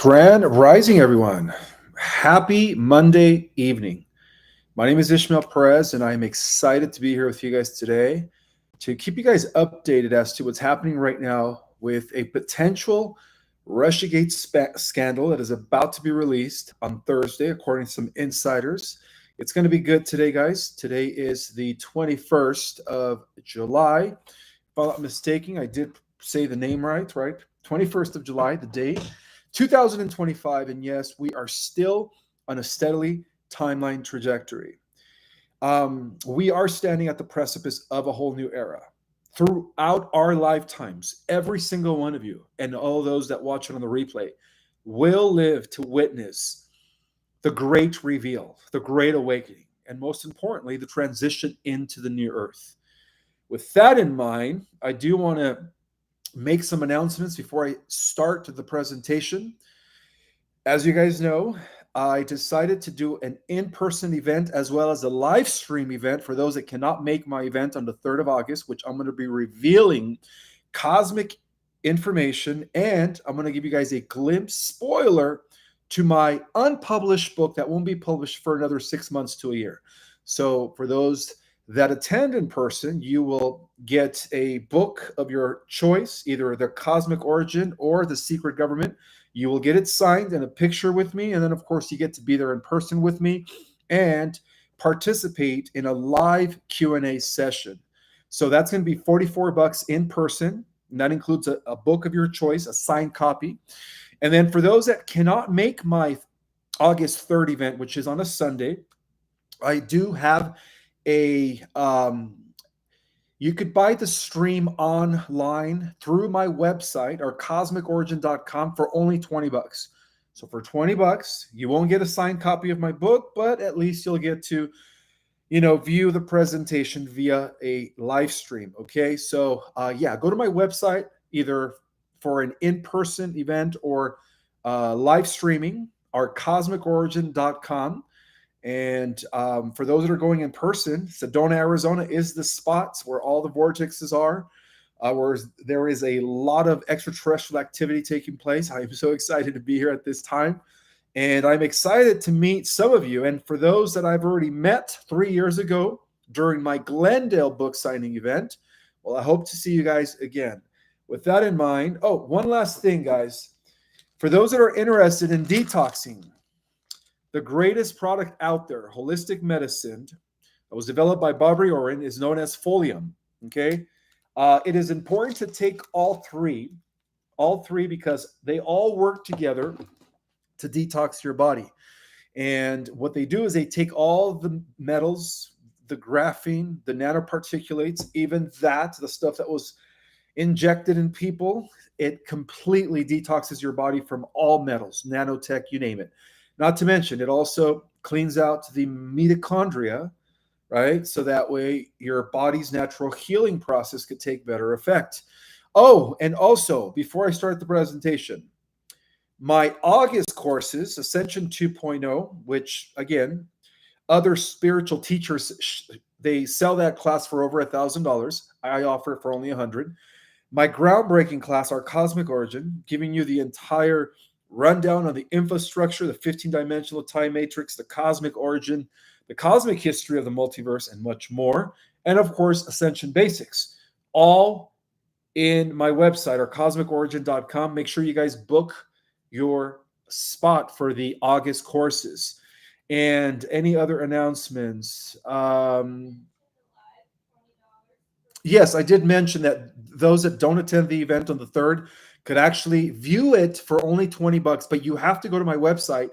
Grand Rising, everyone. Happy Monday evening. My name is Ishmael Perez, and I'm excited to be here with you guys today to keep you guys updated as to what's happening right now with a potential Russiagate scandal that is about to be released on Thursday, according to some insiders. It's going to be good today, guys. Today is the 21st of July. If I'm not mistaken, I did say the name right? 21st of July, the date. 2025, and yes, we are still on a steadily timeline trajectory. We are standing at the precipice of a whole new era. Throughout our lifetimes, every single one of you and all those that watch it on the replay will live to witness the great reveal, the great awakening, and most importantly, the transition into the new earth. With that in mind, I do want to make some announcements before I start the presentation. As you guys know, I decided to do an in-person event as well as a live stream event for those that cannot make my event on the 3rd of August, which I'm going to be revealing cosmic information, and I'm going to give you guys a glimpse, spoiler, to my unpublished book that won't be published for another 6 months to a year. So for those that attend in person, you will get a book of your choice, either The Cosmic Origin or The Secret Government. You will get it signed and a picture with me. And then, of course, you get to be there in person with me and participate in a live Q&A session. So that's going to be $44 in person. And that includes a book of your choice, a signed copy. And then for those that cannot make my August 3rd event, which is on a Sunday, I do have you could buy the stream online through my website or cosmicorigin.com for only $20. So for $20, you won't get a signed copy of my book, but at least you'll get to, view the presentation via a live stream. Okay. So go to my website either for an in-person event or live streaming or cosmicorigin.com. And for those that are going in person, Sedona, Arizona is the spot where all the vortexes are, where there is a lot of extraterrestrial activity taking place. I am so excited to be here at this time. And I'm excited to meet some of you. And for those that I've already met 3 years ago during my Glendale book signing event, well, I hope to see you guys again. With that in mind, one last thing, guys. For those that are interested in detoxing, the greatest product out there, holistic medicine, that was developed by Barbary Oren, is known as Folium. Okay, it is important to take all three because they all work together to detox your body. And what they do is they take all the metals, the graphene, the nanoparticulates, even the stuff that was injected in people. It completely detoxes your body from all metals, nanotech, you name it. Not to mention, it also cleans out the mitochondria, right? So that way your body's natural healing process could take better effect. Oh, and also, before I start the presentation, my August courses, Ascension 2.0, which, again, other spiritual teachers, they sell that class for over $1,000. I offer it for only $100. My groundbreaking class, our Cosmic Origin, giving you the entire rundown on the infrastructure, the 15-dimensional time matrix, the cosmic origin, the cosmic history of the multiverse, and much more. And of course, Ascension Basics, all in my website or cosmicorigin.com. Make sure you guys book your spot for the August courses. And any other announcements? Yes, I did mention that those that don't attend the event on the 3rd could actually view it for only $20, but you have to go to my website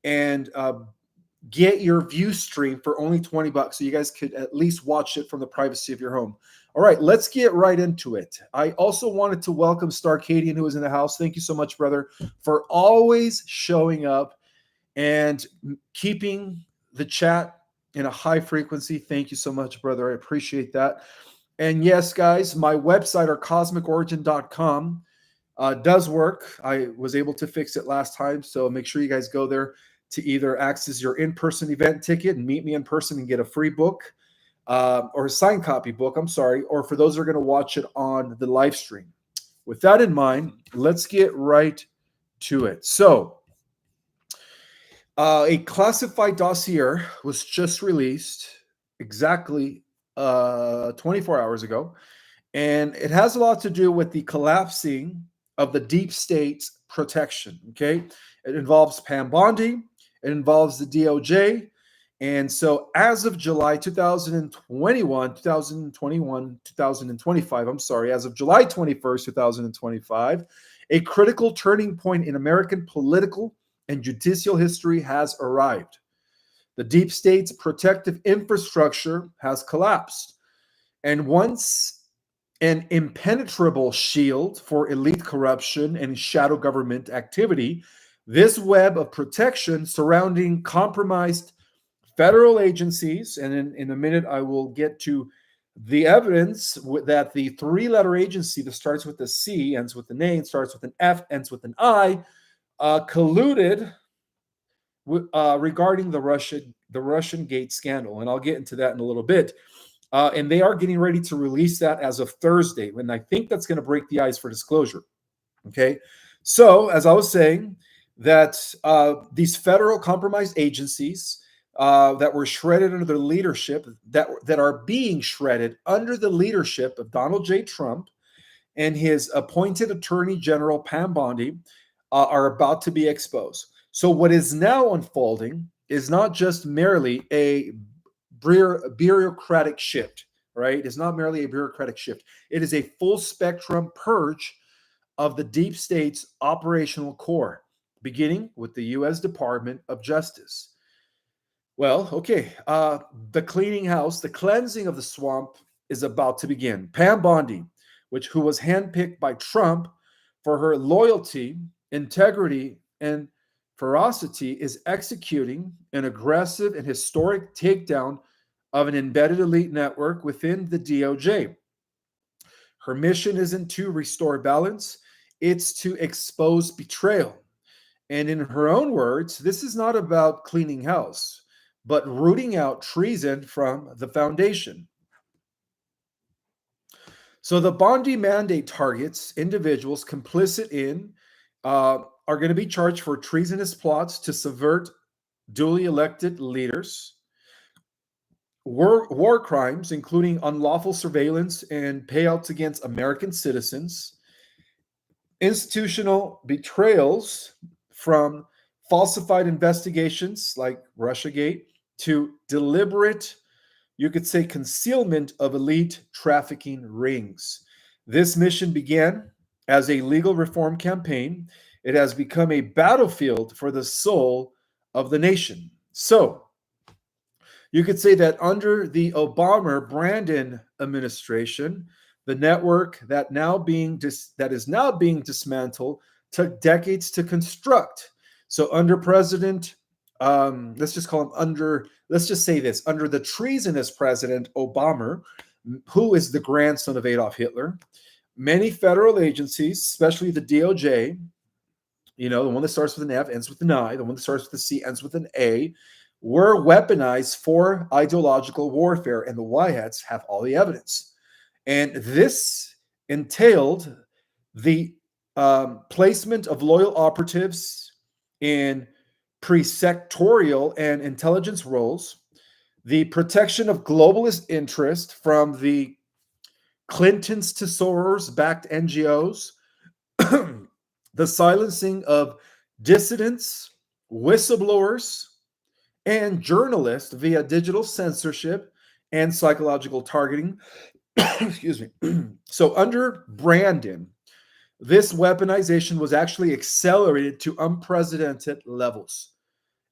and get your view stream for only $20, so you guys could at least watch it from the privacy of your home. All right, let's get right into it. I also wanted to welcome Starcadian, who is in the house. Thank you so much, brother, for always showing up and keeping the chat in a high frequency. Thank you so much, brother. I appreciate that. And yes, guys, my website, or cosmicorigin.com, does work. I was able to fix it last time, so make sure you guys go there to either access your in-person event ticket and meet me in person and get a free book, or a signed copy book, or for those that are going to watch it on the live stream. With that in mind, let's get right to it. So, a classified dossier was just released exactly 24 hours ago, and it has a lot to do with the collapsing of the deep state's protection. Okay, it involves Pam Bondi, it involves the DOJ, and so as of July 2025, I'm sorry, as of July 21st, 2025, a critical turning point in American political and judicial history has arrived. The deep state's protective infrastructure has collapsed. And once an impenetrable shield for elite corruption and shadow government activity, this web of protection surrounding compromised federal agencies, and in a minute I will get to the evidence that the three-letter agency that starts with a C, ends with an A, and starts with an F, ends with an I, colluded regarding the Russian Gate scandal, and I'll get into that in a little bit. And they are getting ready to release that as of Thursday, and I think that's going to break the ice for disclosure. Okay, so as I was saying, that these federal compromised agencies that were shredded under the leadership, that are being shredded under the leadership of Donald J. Trump and his appointed Attorney General Pam Bondi, are about to be exposed. So what is now unfolding is not just merely a bureaucratic shift, right? It's not merely a bureaucratic shift. It is a full spectrum purge of the deep state's operational core, beginning with the U.S. Department of Justice. Well, okay, the cleaning house, the cleansing of the swamp is about to begin. Pam Bondi, who was handpicked by Trump for her loyalty, integrity, and ferocity, is executing an aggressive and historic takedown of an embedded elite network within the DOJ. Her mission isn't to restore balance, it's to expose betrayal. And in her own words, this is not about cleaning house, but rooting out treason from the foundation. So the Bondi mandate targets individuals complicit in, are going to be charged for treasonous plots to subvert duly elected leaders, war crimes, including unlawful surveillance and payouts against American citizens, institutional betrayals from falsified investigations like Russiagate to deliberate, you could say, concealment of elite trafficking rings. This mission began as a legal reform campaign. It has become a battlefield for the soul of the nation. So, you could say that under the Obama-Brandon administration, the network that is now being dismantled took decades to construct. So under President, let's just say this, under the treasonous President Obama, who is the grandson of Adolf Hitler, many federal agencies, especially the DOJ, the one that starts with an F, ends with an I, the one that starts with a C, ends with an A, were weaponized for ideological warfare, and the Y hats have all the evidence. And this entailed the placement of loyal operatives in pre-sectorial and intelligence roles, the protection of globalist interest from the Clintons to Soros-backed NGOs, the silencing of dissidents, whistleblowers, and journalists via digital censorship and psychological targeting. Excuse me. So under Brandon, this weaponization was actually accelerated to unprecedented levels.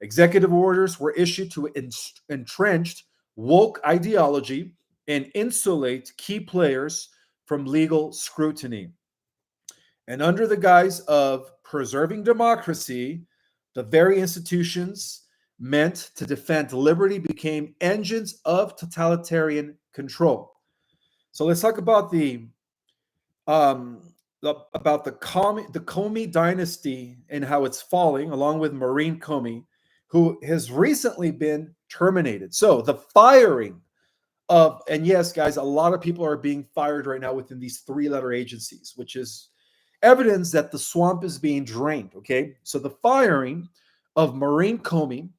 Executive orders were issued to entrenched woke ideology and insulate key players from legal scrutiny. And under the guise of preserving democracy, the very institutions meant to defend liberty became engines of totalitarian control. So let's talk about the Comey dynasty and how it's falling, along with Maureen Comey, who has recently been terminated. So the firing and yes, guys, a lot of people are being fired right now within these three-letter agencies, which is evidence that the swamp is being drained. Okay, so the firing of Maureen Comey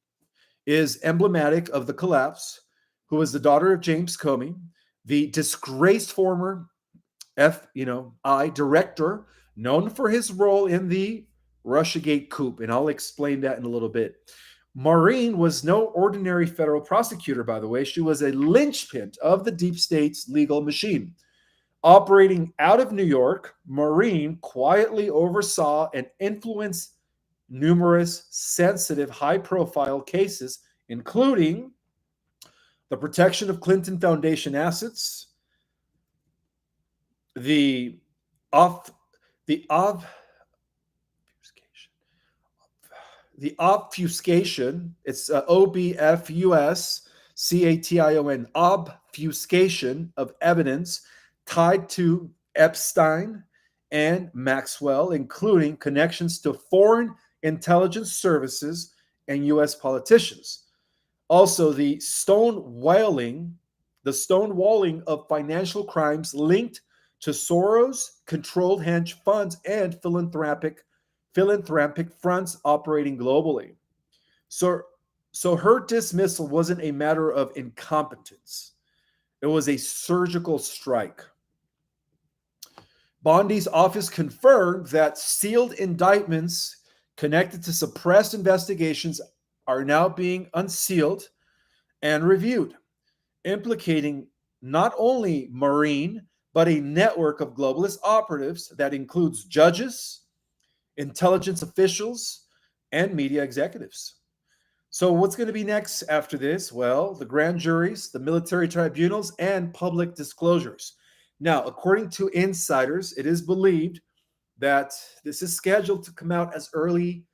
is emblematic of the collapse, who was the daughter of James Comey, the disgraced former I director, known for his role in the Russiagate coup, and I'll explain that in a little bit. Maureen was no ordinary federal prosecutor, by the way. She was a linchpin of the deep state's legal machine. Operating out of New York, Maureen quietly oversaw and influenced numerous sensitive, high profile cases, including the protection of Clinton Foundation assets, the off the obfuscation, it's obfuscation, obfuscation of evidence tied to Epstein and Maxwell, including connections to foreign intelligence services and U.S. politicians. Also, the stonewalling of financial crimes linked to Soros-controlled hedge funds and philanthropic fronts operating globally. So her dismissal wasn't a matter of incompetence. It was a surgical strike. Bondi's office confirmed that sealed indictments connected to suppressed investigations are now being unsealed and reviewed, implicating not only Maureen, but a network of globalist operatives that includes judges, intelligence officials, and media executives. So what's going to be next after this? Well, the grand juries, the military tribunals, and public disclosures. Now, according to insiders, it is believed that this is scheduled to come out as earliest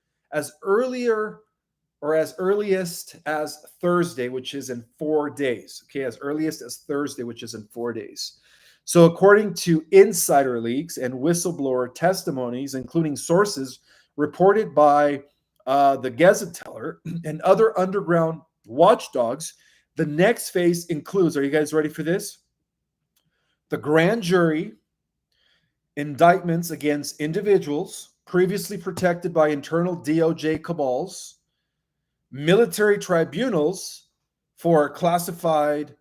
as Thursday, which is in 4 days. Okay, as earliest as Thursday, which is in 4 days. So according to insider leaks and whistleblower testimonies, including sources reported by the Gazetteller and other underground watchdogs, the next phase includes, are you guys ready for this? The grand jury indictments against individuals previously protected by internal DOJ cabals, military tribunals for classified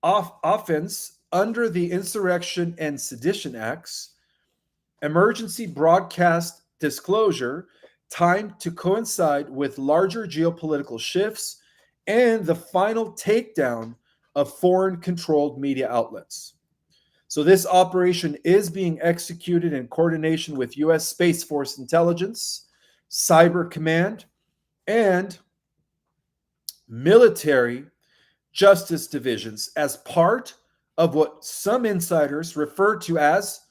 offense under the Insurrection and Sedition Acts, emergency broadcast disclosure timed to coincide with larger geopolitical shifts, and the final takedown of foreign-controlled media outlets. So this operation is being executed in coordination with U.S. Space Force Intelligence, Cyber Command, and military justice divisions as part of what some insiders refer to as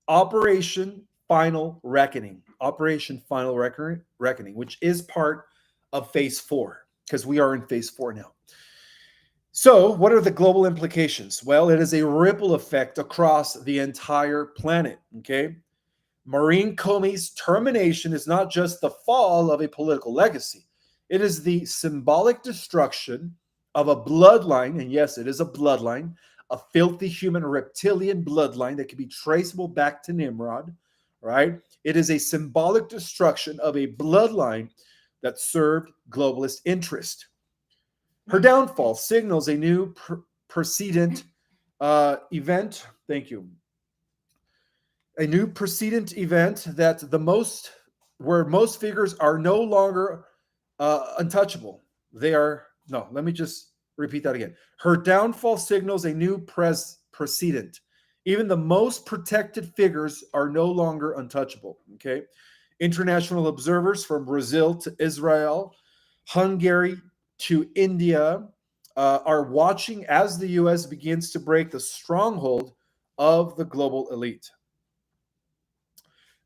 Operation Final Reckoning. Operation Final Reckoning, which is part of Phase 4, because we are in Phase 4 now. So, what are the global implications? Well, it is a ripple effect across the entire planet, okay? Maureen Comey's termination is not just the fall of a political legacy. It is the symbolic destruction of a bloodline, and yes, it is a bloodline, a filthy human reptilian bloodline that can be traceable back to Nimrod, right? It is a symbolic destruction of a bloodline that served globalist interest. Her downfall signals a new precedent event. Thank you. A new precedent event that where most figures are no longer untouchable. Let me just repeat that again. Her downfall signals a new precedent. Even the most protected figures are no longer untouchable. Okay. International observers from Brazil to Israel, Hungary to India are watching as the U.S. begins to break the stronghold of the global elite.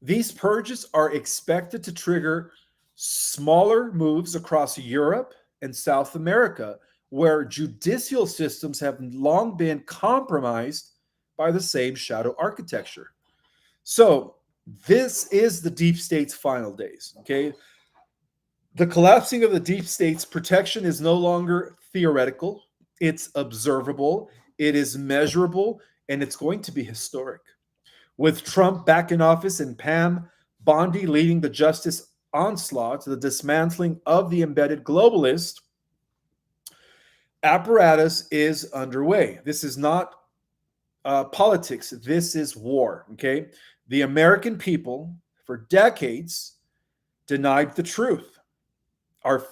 These purges are expected to trigger smaller moves across Europe and South America, where judicial systems have long been compromised by the same shadow architecture. So this is the deep state's final days, okay? The collapsing of the deep state's protection is no longer theoretical. It's observable, it is measurable, and it's going to be historic. With Trump back in office and Pam Bondi leading the justice onslaught to the dismantling of the embedded globalist apparatus is underway. This is not politics. This is war. Okay. The American people, for decades, denied the truth, are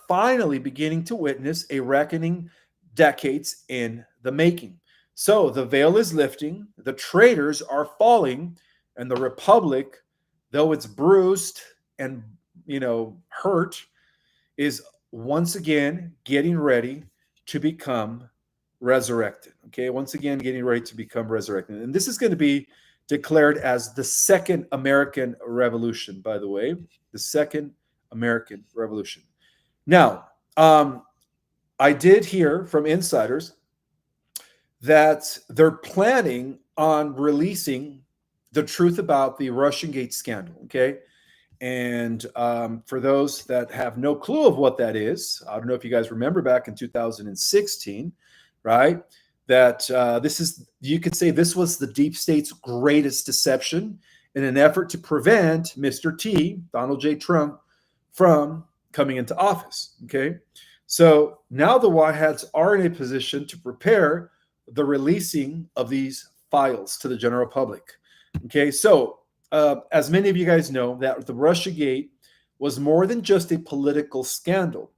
finally beginning to witness a reckoning decades in the making. So the veil is lifting, the traitors are falling, and the republic, though it's bruised and hurt, is once again getting ready to become resurrected. Okay, once again getting ready to become resurrected. And this is going to be declared as the second American Revolution, by the way, the second American Revolution. Now, I did hear from insiders that they're planning on releasing the truth about the Russiagate scandal. Okay. And for those that have no clue of what that is, I don't know if you guys remember back in 2016, right? That you could say this was the deep state's greatest deception in an effort to prevent Mr. T, Donald J. Trump, from coming into office. Okay. So now the White Hats are in a position to prepare the releasing of these files to the general public. Okay. So as many of you guys know, that the Russiagate was more than just a political scandal.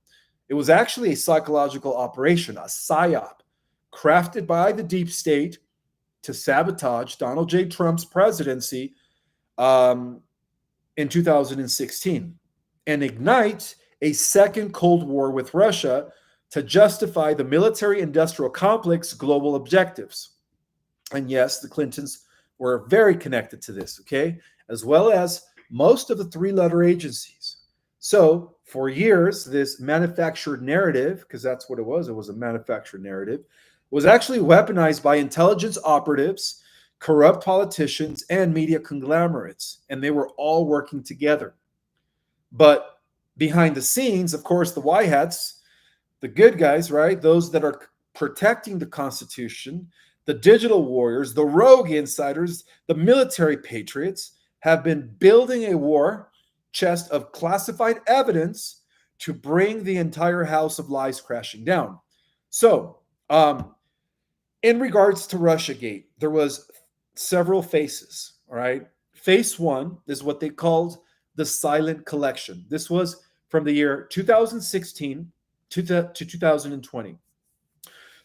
It was actually a psychological operation, a psyop, crafted by the deep state to sabotage Donald J. Trump's presidency in 2016 and ignite a second Cold War with Russia to justify the military-industrial complex's global objectives. And yes, the Clintons were very connected to this, okay, as well as most of the three-letter agencies. So for years, this manufactured narrative, because that's what it was a manufactured narrative, was actually weaponized by intelligence operatives, corrupt politicians, and media conglomerates, and they were all working together. But behind the scenes, of course, the White Hats, the good guys, right, those that are protecting the Constitution, the digital warriors, the rogue insiders, the military patriots, have been building a war chest of classified evidence to bring the entire house of lies crashing down. So, in regards to Russiagate, there was several phases, all right? Phase one is what they called the silent collection. This was from the year 2016 to 2020.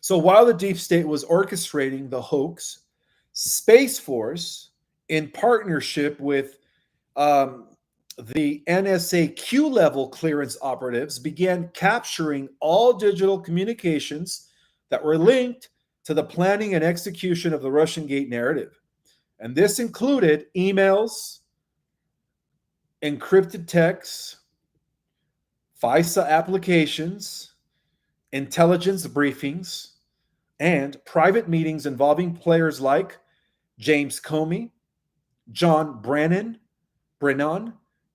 So while the deep state was orchestrating the hoax, Space Force, in partnership with the NSA Q-level clearance operatives, began capturing all digital communications that were linked to the planning and execution of the Russiagate narrative. And this included emails, encrypted texts, FISA applications, intelligence briefings, and private meetings involving players like James Comey, John Brennan,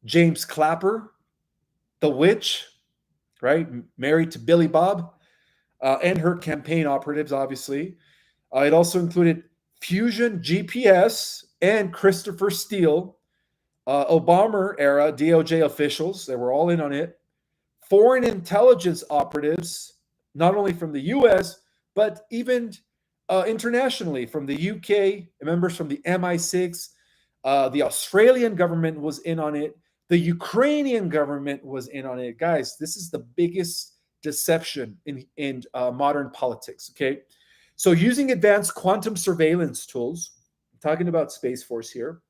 James Clapper, the witch, right, married to Billy Bob, and her campaign operatives, obviously. It also included Fusion GPS and Christopher Steele, Obama era DOJ officials. They were all in on it. Foreign intelligence operatives, not only from the US, but even internationally, from the UK, members from the MI6, the Australian government was in on it. The Ukrainian government was in on it. Guys, this is the biggest deception in modern politics, okay? So using advanced quantum surveillance tools, I'm talking about Space Force here,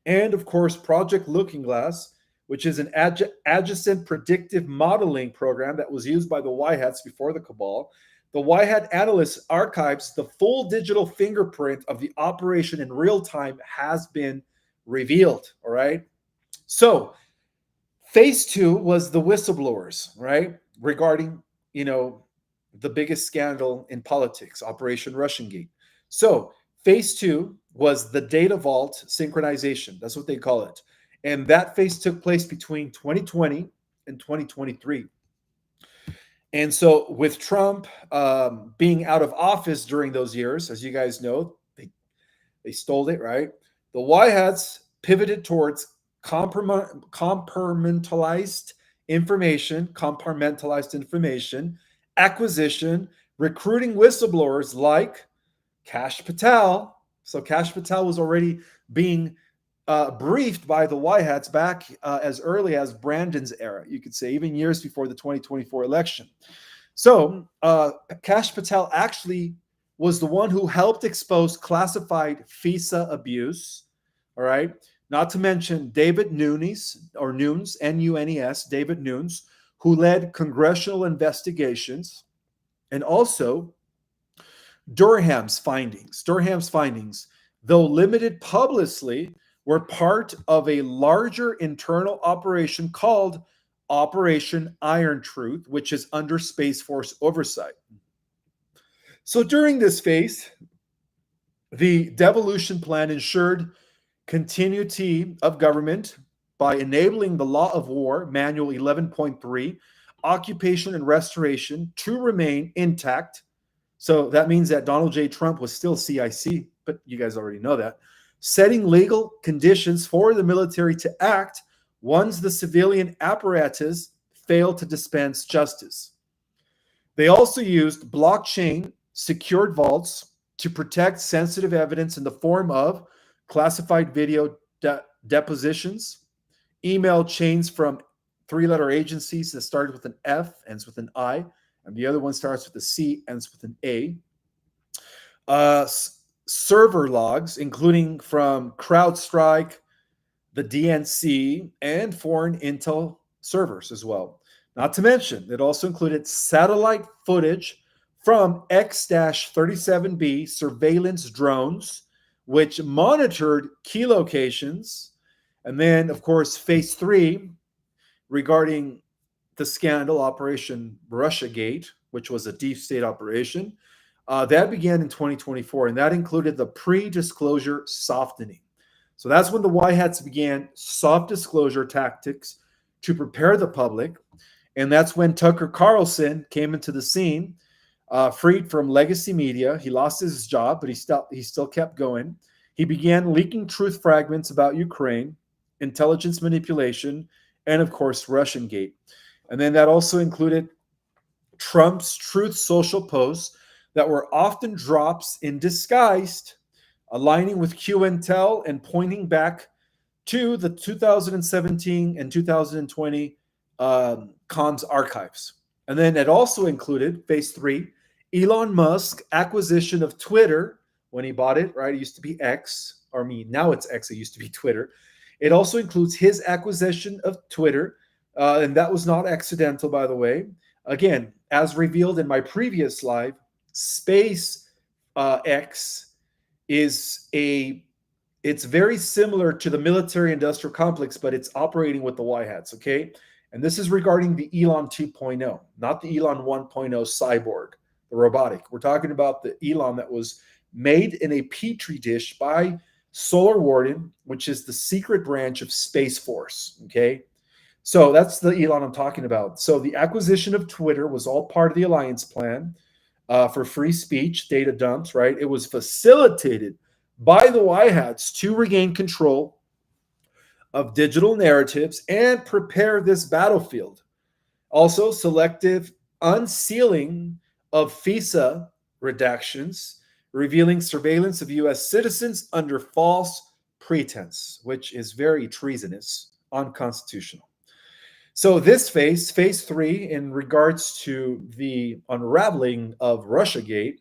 and of course, Project Looking Glass, which is an adjacent predictive modeling program that was used by the White Hats before the cabal. The White Hat analyst archives the full digital fingerprint of the operation in real time has been revealed, all right? So phase two was the whistleblowers, right? Regarding, the biggest scandal in politics, Operation Russiagate. So phase two was the data vault synchronization. That's what they call it. And that phase took place between 2020 and 2023. And so with Trump being out of office during those years, as you guys know, They stole it, right? The Y hats pivoted towards compartmentalized information, acquisition, recruiting whistleblowers like Cash Patel. So Cash Patel was already being briefed by the Y hats back as early as Brandon's era, you could say, even years before the 2024 election. So Cash Patel actually was the one who helped expose classified FISA abuse. All right. Not to mention David Nunes, or Nunes, Nunes, David Nunes, who led congressional investigations, and also Durham's findings, though limited publicly, were part of a larger internal operation called Operation Iron Truth, which is under Space Force oversight. So during this phase, the devolution plan ensured continuity of government by enabling the Law of War, Manual 11.3, occupation and restoration to remain intact. So that means that Donald J. Trump was still CIC, but you guys already know that. Setting legal conditions for the military to act once the civilian apparatus failed to dispense justice. They also used blockchain secured vaults to protect sensitive evidence in the form of classified video depositions, email chains from three-letter agencies that started with an F, ends with an I, and the other one starts with a C, ends with an A. Server logs, including from CrowdStrike, the DNC, and foreign intel servers as well. Not to mention, it also included satellite footage from X-37B surveillance drones, which monitored key locations. And then, of course, phase 3 regarding the scandal, Operation Russiagate, which was a deep state operation, that began in 2024, and that included the pre-disclosure softening. So that's when the Y hats began soft disclosure tactics to prepare the public, and that's when Tucker Carlson came into the scene, freed from legacy media. He lost his job, but he still kept going. He began leaking truth fragments about Ukraine, intelligence manipulation, and of course, Russiagate. And then that also included Trump's Truth Social posts that were often drops in disguised, aligning with Q-Intel and pointing back to the 2017 and 2020 comms archives. And then it also included phase 3, Elon Musk acquisition of Twitter when he bought it, right? It used to be X, now it's X, it used to be Twitter. It also includes his acquisition of Twitter, and that was not accidental, by the way. Again, as revealed in my previous live, Space X it's very similar to the military industrial complex, but it's operating with the Y hats, okay? And this is regarding the Elon 2.0, not the Elon 1.0 cyborg, the robotic. We're talking about the Elon that was made in a petri dish by Solar Warden, which is the secret branch of Space Force, okay? So that's the Elon I'm talking about. So the acquisition of Twitter was all part of the alliance plan for free speech, data dumps, right? It was facilitated by the Y hats to regain control of digital narratives and prepare this battlefield. Also, selective unsealing of FISA redactions, revealing surveillance of U.S. citizens under false pretense, which is very treasonous, unconstitutional. So this phase 3, in regards to the unraveling of Russiagate,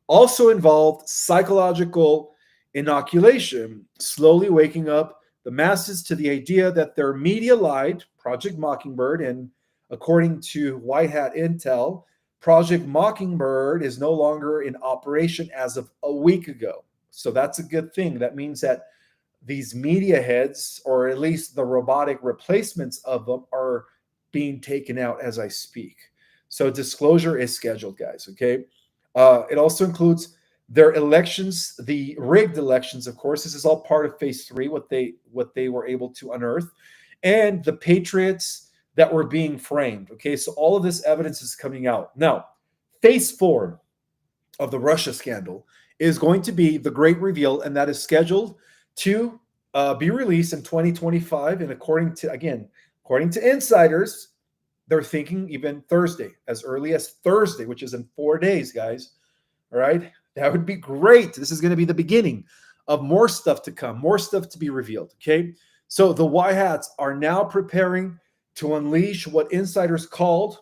also involved psychological inoculation, slowly waking up the masses to the idea that their media lied, Project Mockingbird, and according to White Hat Intel, Project Mockingbird is no longer in operation as of a week ago. So that's a good thing. That means that these media heads, or at least the robotic replacements of them, are being taken out as I speak. So disclosure is scheduled, guys, okay? It also includes their elections, the rigged elections, of course. This is all part of phase 3, what they were able to unearth, and the patriots that were being framed, okay? So all of this evidence is coming out. Now, phase 4 of the Russia scandal is going to be the great reveal, and that is scheduled to be released in 2025. And according to insiders, they're thinking even Thursday, as early as Thursday, which is in 4 days, guys. All right. That would be great. This is going to be the beginning of more stuff to come, more stuff to be revealed. Okay. So the Y Hats are now preparing to unleash what insiders called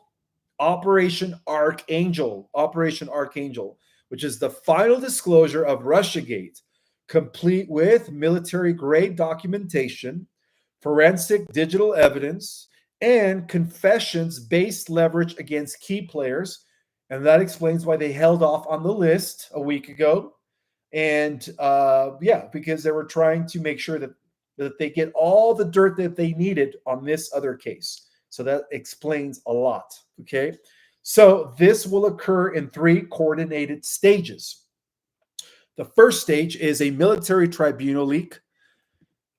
Operation Archangel, which is the final disclosure of Russiagate, complete with military grade documentation, forensic digital evidence, and confessions based leverage against key players. And that explains why they held off on the list a week ago. And yeah, because they were trying to make sure that they get all the dirt that they needed on this other case. So that explains a lot. Okay. So this will occur in 3 coordinated stages. The first stage is a military tribunal leak,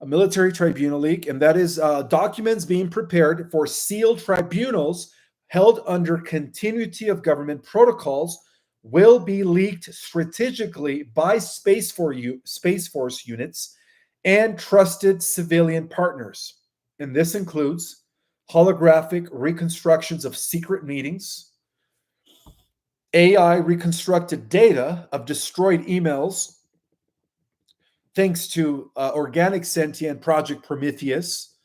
and that is documents being prepared for sealed tribunals held under continuity of government protocols will be leaked strategically by Space Force units and trusted civilian partners. And this includes holographic reconstructions of secret meetings, AI reconstructed data of destroyed emails, thanks to Organic Sentient Project Prometheus.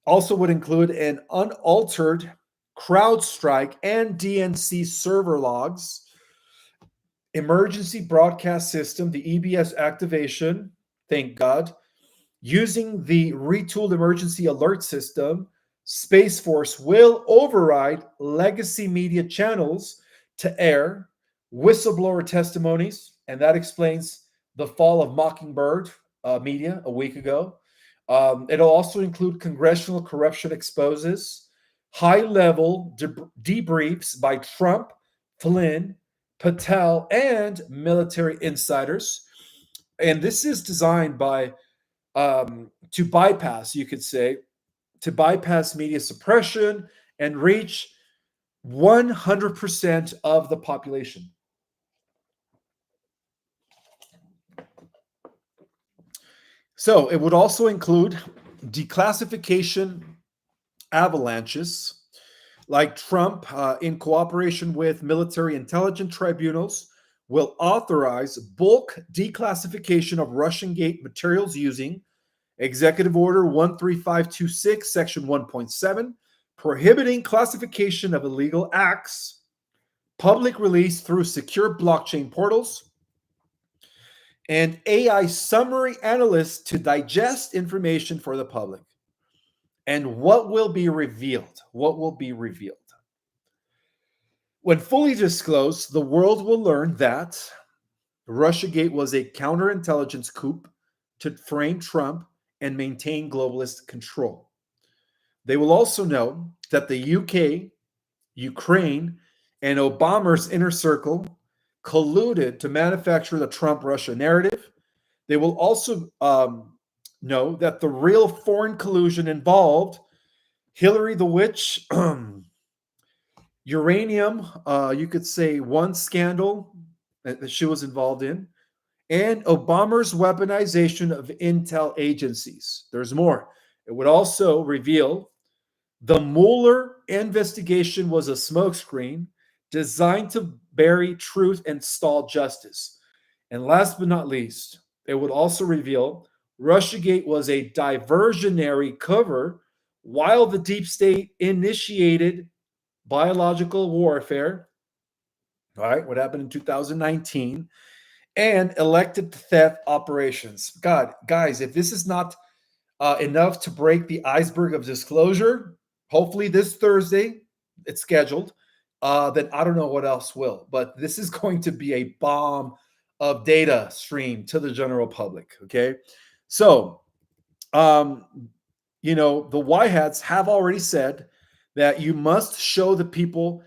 Also would include an unaltered CrowdStrike and DNC server logs, emergency broadcast system, the EBS activation, thank God, using the retooled emergency alert system. Space Force will override legacy media channels to air whistleblower testimonies, and that explains the fall of Mockingbird media a week ago. It'll also include congressional corruption exposes, high-level debriefs by Trump, Flynn, Patel, and military insiders. And this is designed by to bypass, you could say, to bypass media suppression and reach 100% of the population. So it would also include declassification avalanches, like Trump, in cooperation with military intelligence tribunals, will authorize bulk declassification of Russiagate materials using Executive Order 13526, Section 1.7, prohibiting classification of illegal acts, public release through secure blockchain portals, and AI summary analysts to digest information for the public. And what will be revealed? What will be revealed? When fully disclosed, the world will learn that Russiagate was a counterintelligence coup to frame Trump and maintain globalist control. They will also know that the UK, Ukraine, and Obama's inner circle colluded to manufacture the Trump-Russia narrative. They will also know that the real foreign collusion involved Hillary the Witch, uranium, you could say one scandal that she was involved in, and Obama's weaponization of intel agencies. There's more. It would also reveal the Mueller investigation was a smokescreen designed to bury truth and stall justice. And last but not least, it would also reveal Russiagate was a diversionary cover while the deep state initiated biological warfare. All right, what happened in 2019? And elected theft operations. God, guys, if this is not enough to break the iceberg of disclosure, hopefully this Thursday, it's scheduled, then I don't know what else will. But this is going to be a bomb of data stream to the general public, okay? So, you know, the Y Hats have already said that you must show the people,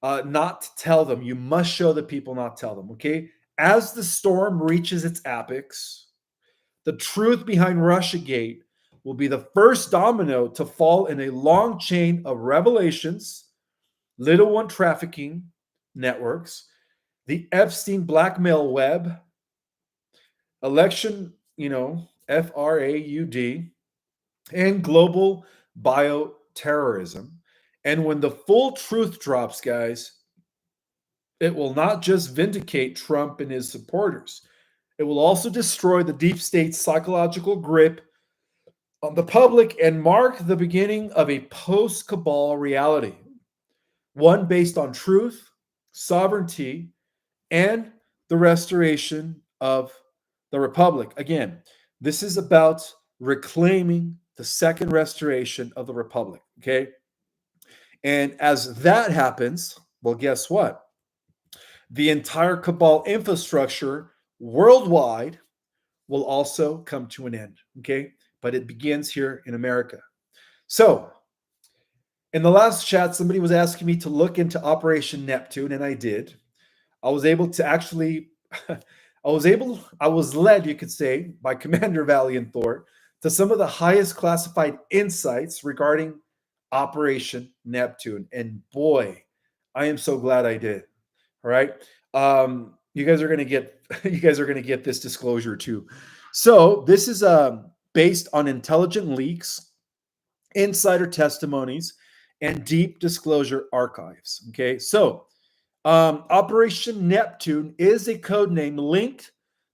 not tell them. You must show the people, not tell them, okay? As the storm reaches its apex, the truth behind Russiagate will be the first domino to fall in a long chain of revelations, little one trafficking networks, the Epstein blackmail web, election, FRAUD, and global bioterrorism. And when the full truth drops, guys, it will not just vindicate Trump and his supporters, it will also destroy the deep state's psychological grip on the public and mark the beginning of a post cabal reality, one based on truth, sovereignty, and the restoration of the republic. Again, this is about reclaiming the second restoration of the republic. Okay. And as that happens, well, guess what? The entire cabal infrastructure worldwide will also come to an end. Okay. But it begins here in America. So, in the last chat, somebody was asking me to look into Operation Neptune, and I did. I was able to actually, I was led, you could say, by Commander Valiant Thor to some of the highest classified insights regarding Operation Neptune. And boy, I am so glad I did. All right. You guys are gonna get this disclosure too. So this is based on intelligent leaks, insider testimonies, and deep disclosure archives. Okay, so Operation Neptune is a code name linked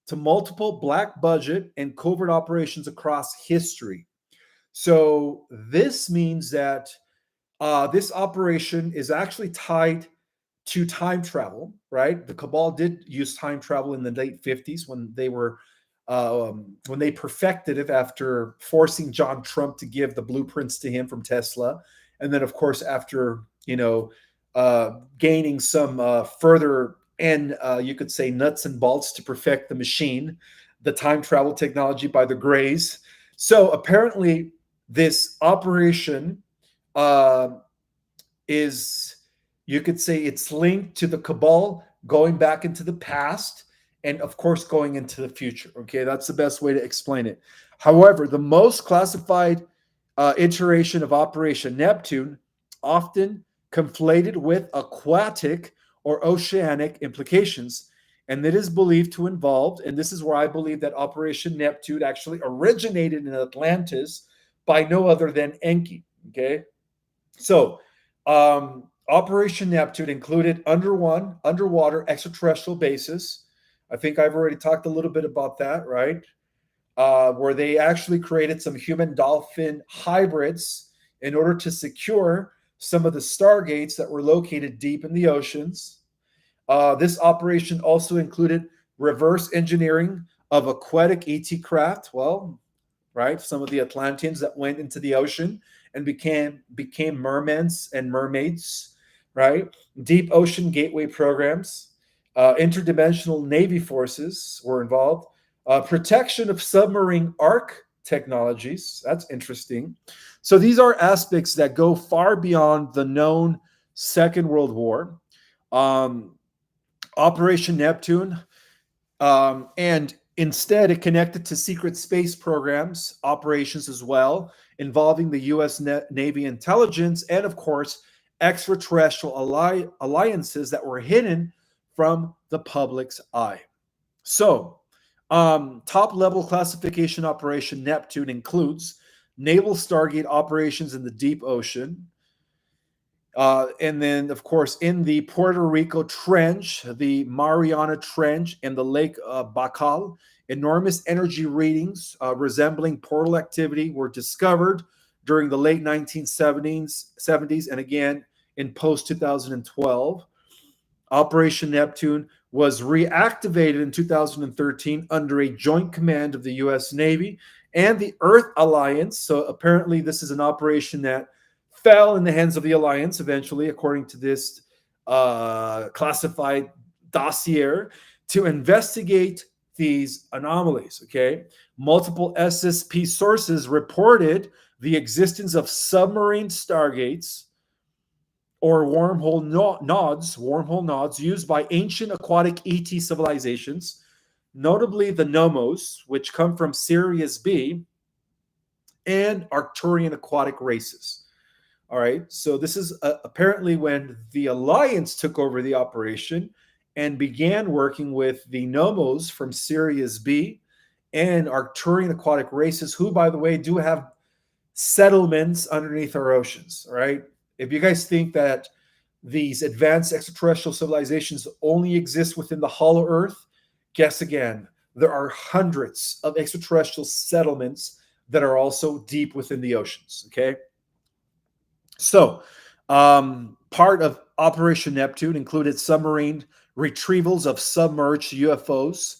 to multiple black budget and covert operations across history. So this means that this operation is actually tied to time travel, right? The cabal did use time travel in the late 50s when they perfected it after forcing John Trump to give the blueprints to him from Tesla, and then of course after gaining some further and you could say nuts and bolts to perfect the machine, the time travel technology by the Greys. So apparently, this operation is, you could say, it's linked to the cabal going back into the past and of course going into the future. Okay, that's the best way to explain it. However, the most classified iteration of Operation Neptune, often conflated with aquatic or oceanic implications, and it is believed to involve, and this is where I believe that Operation Neptune actually originated in Atlantis by no other than Enki. Okay, so Operation Neptune included underwater extraterrestrial bases. I think I've already talked a little bit about that, right? Where they actually created some human dolphin hybrids in order to secure some of the stargates that were located deep in the oceans. This operation also included reverse engineering of aquatic ET craft. Well, right, some of the Atlanteans that went into the ocean and became mermen and mermaids, right? Deep ocean gateway programs, interdimensional Navy forces were involved. Protection of submarine arc technologies. That's interesting. So these are aspects that go far beyond the known Second World War. Operation Neptune, and instead it connected to secret space programs, operations as well, involving the U.S. Navy intelligence and, of course, extraterrestrial alliances that were hidden from the public's eye. So, top level classification Operation Neptune includes naval Stargate operations in the deep ocean. And then, of course, in the Puerto Rico Trench, the Mariana Trench, and the Lake Baikal, enormous energy readings resembling portal activity were discovered during the late 1970s and again in post 2012. Operation Neptune was reactivated in 2013 under a joint command of the U.S. Navy and the Earth Alliance. So apparently, this is an operation that fell in the hands of the Alliance eventually, according to this classified dossier, to investigate these anomalies. Okay, multiple SSP sources reported the existence of submarine stargates or wormhole nodes used by ancient aquatic ET civilizations, notably the Nomos, which come from Sirius B, and Arcturian aquatic races. All right, so this is apparently when the Alliance took over the operation and began working with the Nomos from Sirius B and Arcturian aquatic races, who, by the way, do have settlements underneath our oceans, right? If you guys think that these advanced extraterrestrial civilizations only exist within the hollow earth, guess again. There are hundreds of extraterrestrial settlements that are also deep within the oceans, okay? So, part of Operation Neptune included submarine retrievals of submerged UFOs,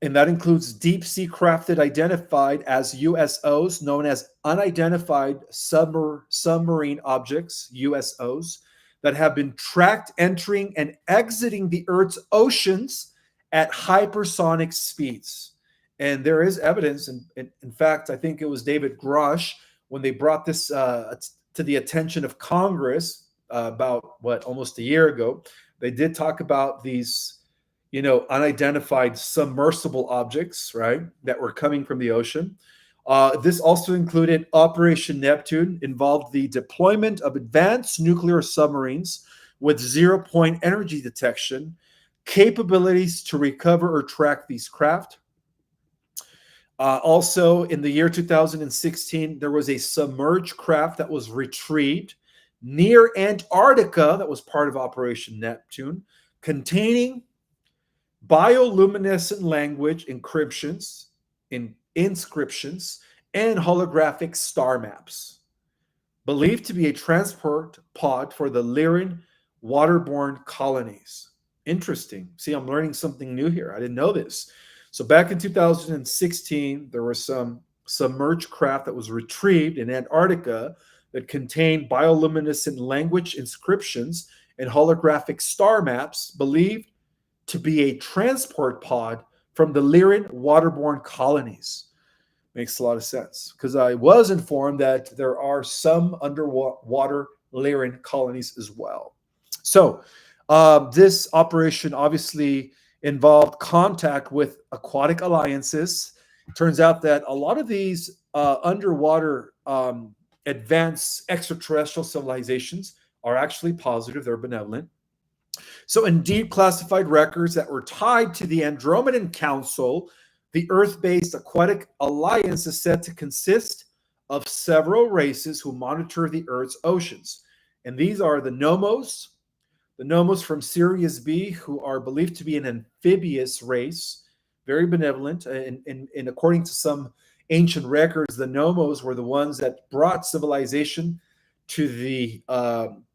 and that includes deep sea crafted identified as USOs, known as unidentified submarine objects, USOs, that have been tracked entering and exiting the Earth's oceans at hypersonic speeds. And there is evidence, and in fact, I think it was David Grosh when they brought this to the attention of Congress about almost a year ago. They did talk about these unidentified submersible objects, right, that were coming from the ocean. This also included Operation Neptune, involved the deployment of advanced nuclear submarines with zero-point energy detection, capabilities to recover or track these craft. Also, in the year 2016, there was a submerged craft that was retrieved near Antarctica that was part of Operation Neptune, containing bioluminescent language inscriptions, and holographic star maps, believed to be a transport pod for the Lyran waterborne colonies. Interesting. See, I'm learning something new here. I didn't know this. So back in 2016, there was some submerged craft that was retrieved in Antarctica that contained bioluminescent language inscriptions and holographic star maps, believed to be a transport pod from the Lyran waterborne colonies. Makes a lot of sense, because I was informed that there are some underwater Lyran colonies as well. So this operation obviously involved contact with aquatic alliances. Turns out that a lot of these underwater advanced extraterrestrial civilizations are actually positive. They're benevolent. So in deep classified records that were tied to the Andromedan Council, the Earth-based aquatic alliance is said to consist of several races who monitor the Earth's oceans. And these are the Nomos from Sirius B, who are believed to be an amphibious race, very benevolent. And according to some ancient records, the Nomos were the ones that brought civilization to the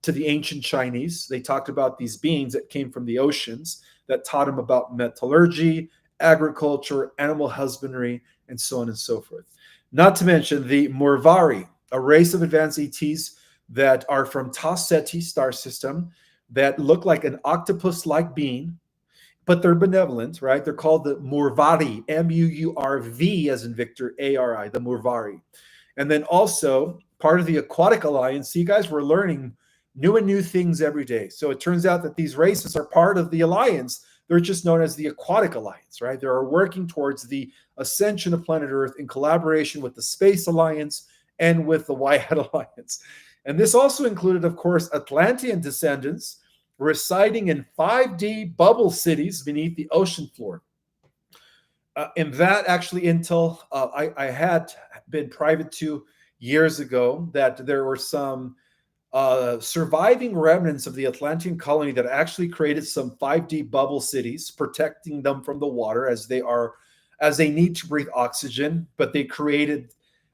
ancient Chinese. They talked about these beings that came from the oceans that taught them about metallurgy, agriculture, animal husbandry, and so on and so forth. Not to mention the Morvari, a race of advanced ETs that are from Tau Ceti star system that look like an octopus-like being, but they're benevolent, right? They're called the Murvari, M-U-U-R-V as in Victor, A-R-I, the Murvari. And then also part of the Aquatic Alliance. See, guys, we're learning new things every day. So it turns out that these races are part of the alliance. They're just known as the Aquatic Alliance, right? They are working towards the ascension of planet Earth in collaboration with the Space Alliance and with the White Alliance. And this also included, of course, Atlantean descendants residing in 5D bubble cities beneath the ocean floor. And that actually intel I had been private to years ago, that there were some surviving remnants of the Atlantean colony that actually created some 5D bubble cities, protecting them from the water as they need to breathe oxygen, but they created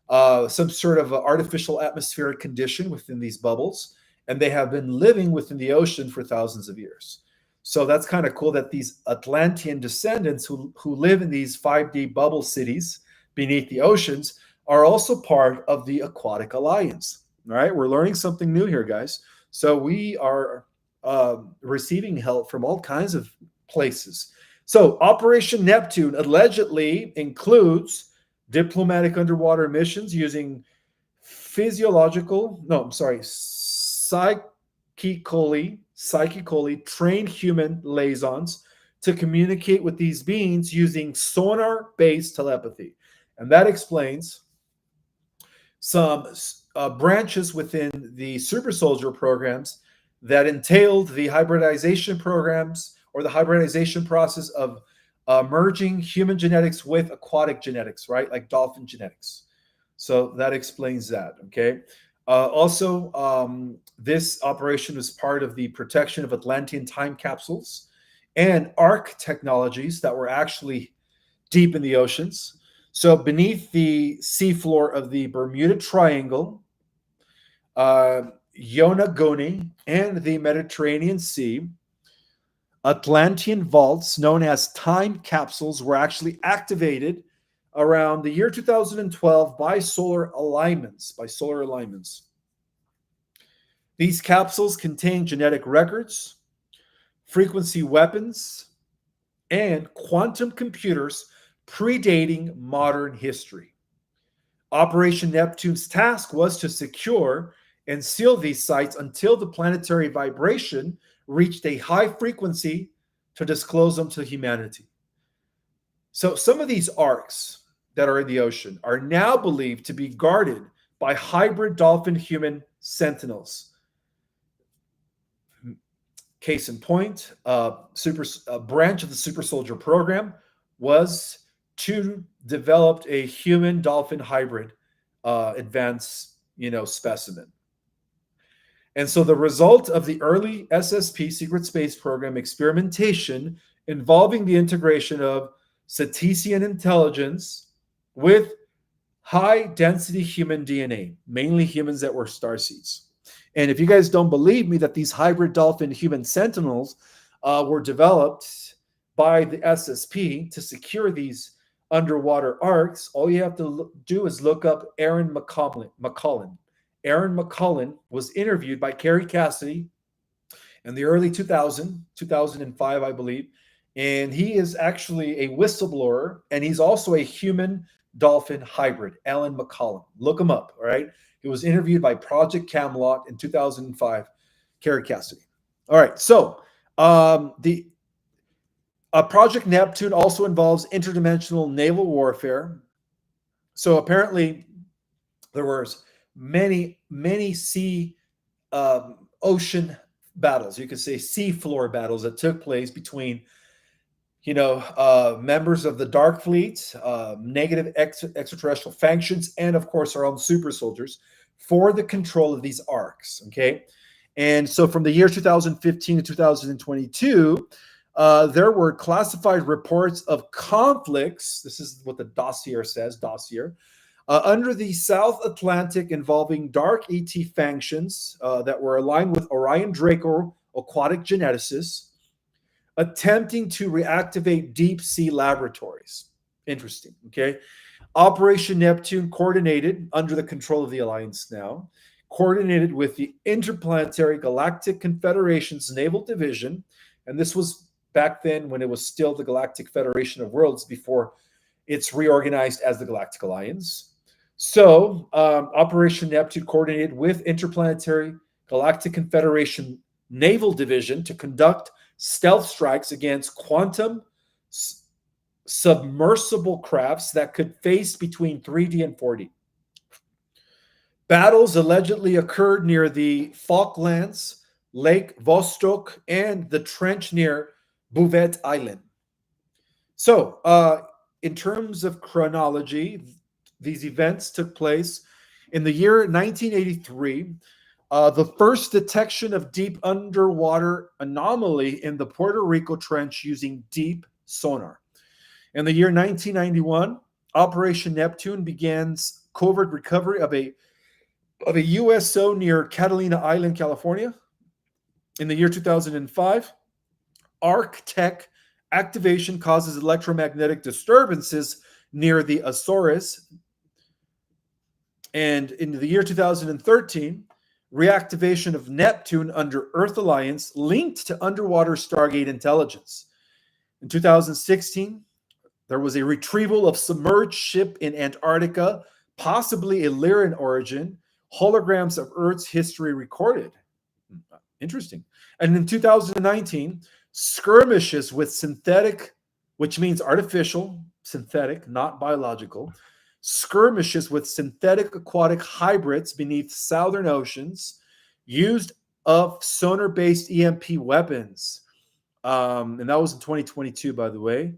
some sort of artificial atmospheric condition within these bubbles, and they have been living within the ocean for thousands of years. So that's kind of cool that these Atlantean descendants who live in these 5D bubble cities beneath the oceans are also part of the Aquatic Alliance. All right, we're learning something new here, guys. So we are receiving help from all kinds of places. So Operation Neptune allegedly includes diplomatic underwater missions using psychically trained human liaisons to communicate with these beings using sonar-based telepathy. And that explains some branches within the super soldier programs that entailed the hybridization programs or the hybridization process of merging human genetics with aquatic genetics, right? Like dolphin genetics. So that explains that, okay? Also, this operation was part of the protection of Atlantean time capsules and arc technologies that were actually deep in the oceans. So beneath the seafloor of the Bermuda Triangle, uh, Yonaguni, and the Mediterranean Sea, Atlantean vaults known as time capsules were actually activated around the year 2012 by solar alignments. These capsules contain genetic records, frequency weapons, and quantum computers predating modern history. Operation Neptune's task was to secure and seal these sites until the planetary vibration reached a high frequency to disclose them to humanity. So some of these arcs that are in the ocean are now believed to be guarded by hybrid dolphin human sentinels. Case in point, a branch of the super soldier program was to develop a human dolphin hybrid advanced, specimen. And so the result of the early SSP secret space program experimentation involving the integration of Cetesian intelligence with high density human DNA, mainly humans that were starseeds. And if you guys don't believe me that these hybrid dolphin human sentinels were developed by the SSP to secure these underwater arcs, all you have to do is look up Aaron McCullen. Aaron McCullen was interviewed by Carrie Cassidy in the early 2005, I believe. And he is actually a whistleblower, and he's also a human dolphin hybrid, Alan McCollum. Look him up, all right? He was interviewed by Project Camelot in 2005, Carrie Cassidy. All right, so the Project Neptune also involves interdimensional naval warfare. So apparently there was many sea ocean battles, you could say seafloor battles that took place between members of the Dark Fleet, negative extraterrestrial factions, and of course our own super soldiers for the control of these arcs. Okay, and so from the year 2015 to 2022, there were classified reports of conflicts. This is what the dossier says. Under the South Atlantic involving dark ET factions that were aligned with Orion Draco aquatic geneticists, attempting to reactivate deep sea laboratories. Interesting, okay? Operation Neptune coordinated under the control of the Alliance now, coordinated with the Interplanetary Galactic Confederation's Naval Division, and this was back then when it was still the Galactic Federation of Worlds before it's reorganized as the Galactic Alliance. So Operation Neptune coordinated with Interplanetary Galactic Confederation Naval Division to conduct stealth strikes against quantum submersible crafts that could face between 3D and 4D. Battles allegedly occurred near the Falklands, Lake Vostok, and the trench near Bouvet Island. So, in terms of chronology, these events took place in the year 1983. The first detection of deep underwater anomaly in the Puerto Rico Trench using deep sonar. In the year 1991, Operation Neptune begins covert recovery of a USO near Catalina Island, California. In the year 2005, ArcTech activation causes electromagnetic disturbances near the Azores. And in the year 2013, reactivation of Neptune under Earth Alliance linked to underwater Stargate intelligence. In 2016, there was a retrieval of submerged ship in Antarctica, possibly Illyrian origin, holograms of Earth's history recorded. Interesting. And in 2019, skirmishes with synthetic, which means artificial, synthetic, not biological, skirmishes with synthetic aquatic hybrids beneath southern oceans, used of sonar-based EMP weapons. And that was in 2022, by the way.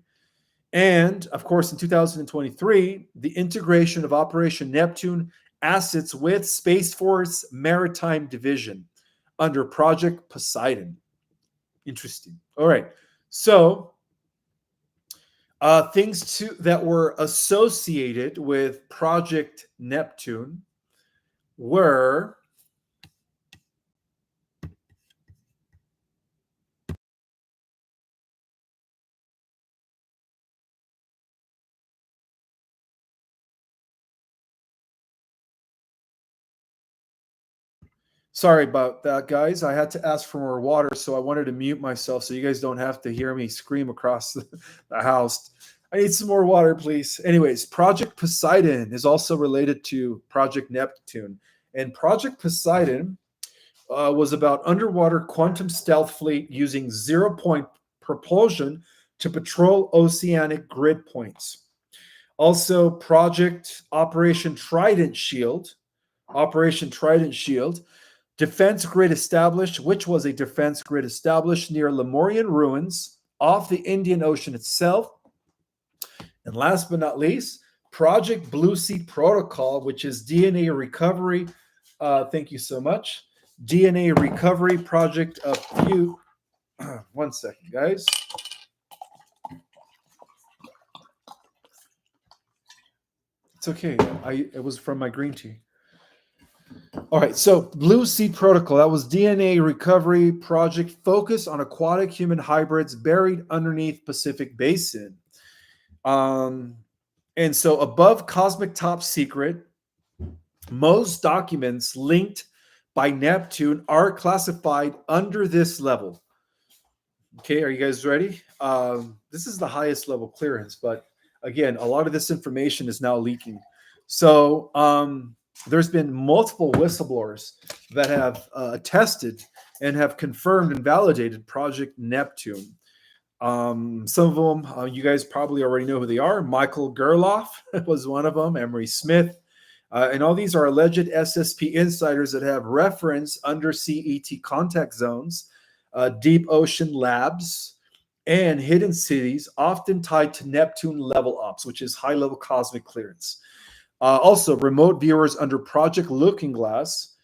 And of course, in 2023, the integration of Operation Neptune assets with Space Force Maritime Division under Project Poseidon. Interesting. All right. So, that were associated with Project Neptune were sorry about that, guys. I had to ask for more water, so I wanted to mute myself so you guys don't have to hear me scream across the house. I need some more water, please. Anyways, Project Poseidon is also related to Project Neptune. And Project Poseidon was about underwater quantum stealth fleet using 0 point propulsion to patrol oceanic grid points. Also, Project Operation Trident Shield. Operation Trident Shield defense grid established, which was a defense grid established near Lemurian ruins off the Indian Ocean itself. And last but not least, Project Blue Sea Protocol, which is DNA recovery. Thank you so much. DNA recovery project of few. 1 second, guys. It's okay. It was from my green tea. All right, so Blue Sea Protocol, that was DNA recovery project focused on aquatic human hybrids buried underneath Pacific Basin. And so above Cosmic Top Secret, most documents linked by Neptune are classified under this level. Okay, are you guys ready? This is the highest level clearance, but again, a lot of this information is now leaking. So there's been multiple whistleblowers that have attested and have confirmed and validated Project Neptune. Some of them, you guys probably already know who they are. Michael Gerloff was one of them, Emery Smith. And all these are alleged SSP insiders that have referenced undersea ET contact zones, deep ocean labs, and hidden cities, often tied to Neptune level ops, which is high level cosmic clearance. Also, remote viewers under Project Looking Glass,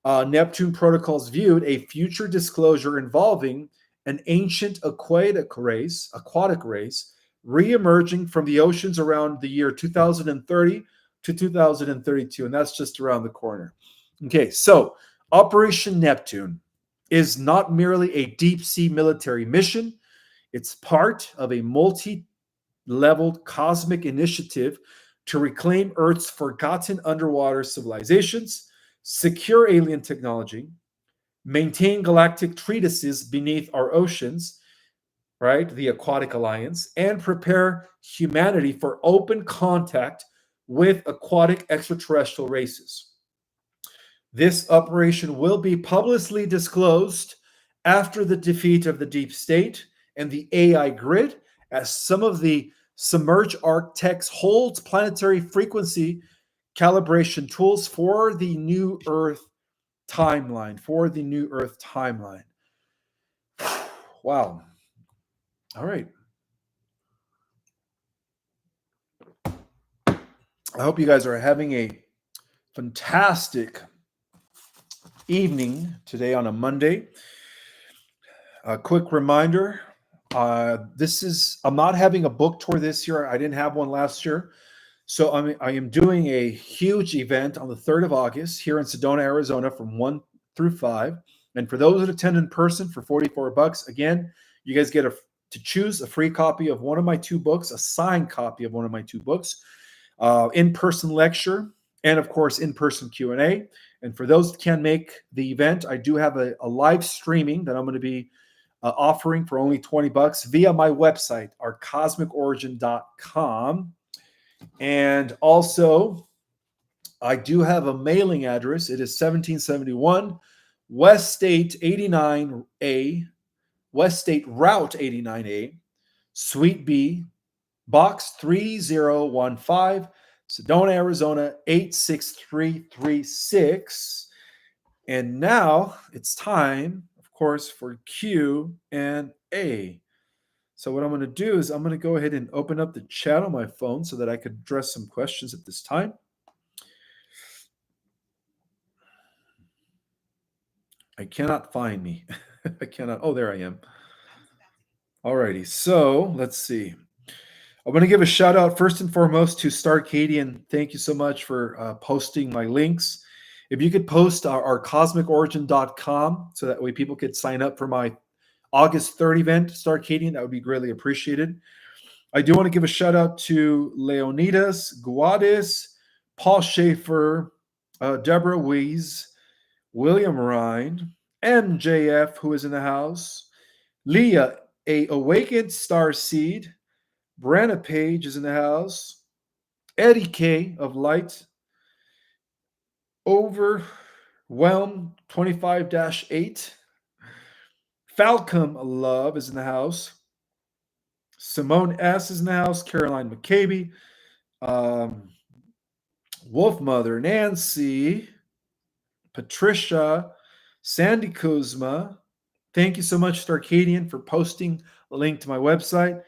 Neptune protocols viewed a future disclosure involving an ancient aquatic race re-emerging from the oceans around the year 2030 to 2032, and that's just around the corner. Okay, so Operation Neptune is not merely a deep sea military mission. It's part of a multi-leveled cosmic initiative to reclaim Earth's forgotten underwater civilizations, secure alien technology, maintain galactic treatises beneath our oceans, right, the Aquatic Alliance, and prepare humanity for open contact with aquatic extraterrestrial races. This operation will be publicly disclosed after the defeat of the deep state and the AI grid, as some of the Submerge Arc text holds planetary frequency calibration tools for the new Earth timeline. Wow. All right. I hope you guys are having a fantastic evening today on a Monday. A quick reminder, I'm not having a book tour this year. I didn't have one last year. So I am doing a huge event on the 3rd of August here in Sedona, Arizona from 1 through 5. And for those that attend in person for $44, again, you guys get to choose a free copy of one of my 2 books, a signed copy of one of my 2 books, in-person lecture, and of course, in-person Q&A. And for those that can make the event, I do have a live streaming that I'm going to be offering for only $20 via my website, ourcosmicorigin.com. And also, I do have a mailing address. It is 1771 West State 89A, West State Route 89A, Suite B, Box 3015, Sedona, Arizona 86336. And now it's time, of course, for Q&A. So what I'm going to do is I'm going to go ahead and open up the chat on my phone so that I could address some questions at this time. I cannot find me. I cannot. Oh, there I am. Alrighty. So let's see. I'm going to give a shout out first and foremost to Starcadian. Thank you so much for posting my links. If you could post our cosmicorigin.com so that way people could sign up for my August 3rd event, Starcadian, that would be greatly appreciated. I do want to give a shout out to Leonidas, Guadis, Paul Schaefer, Deborah Weiss, William Ryan, MJF, who is in the house, Leah, a awakened star seed, Brenna Page is in the house, Eddie K of Light, Overwhelm 25-8, Falcom Love is in the house, Simone S is in the house, Caroline McCabe, Wolf Mother Nancy, Patricia, Sandy Kuzma. Thank you so much, Starcadian, for posting a link to my website.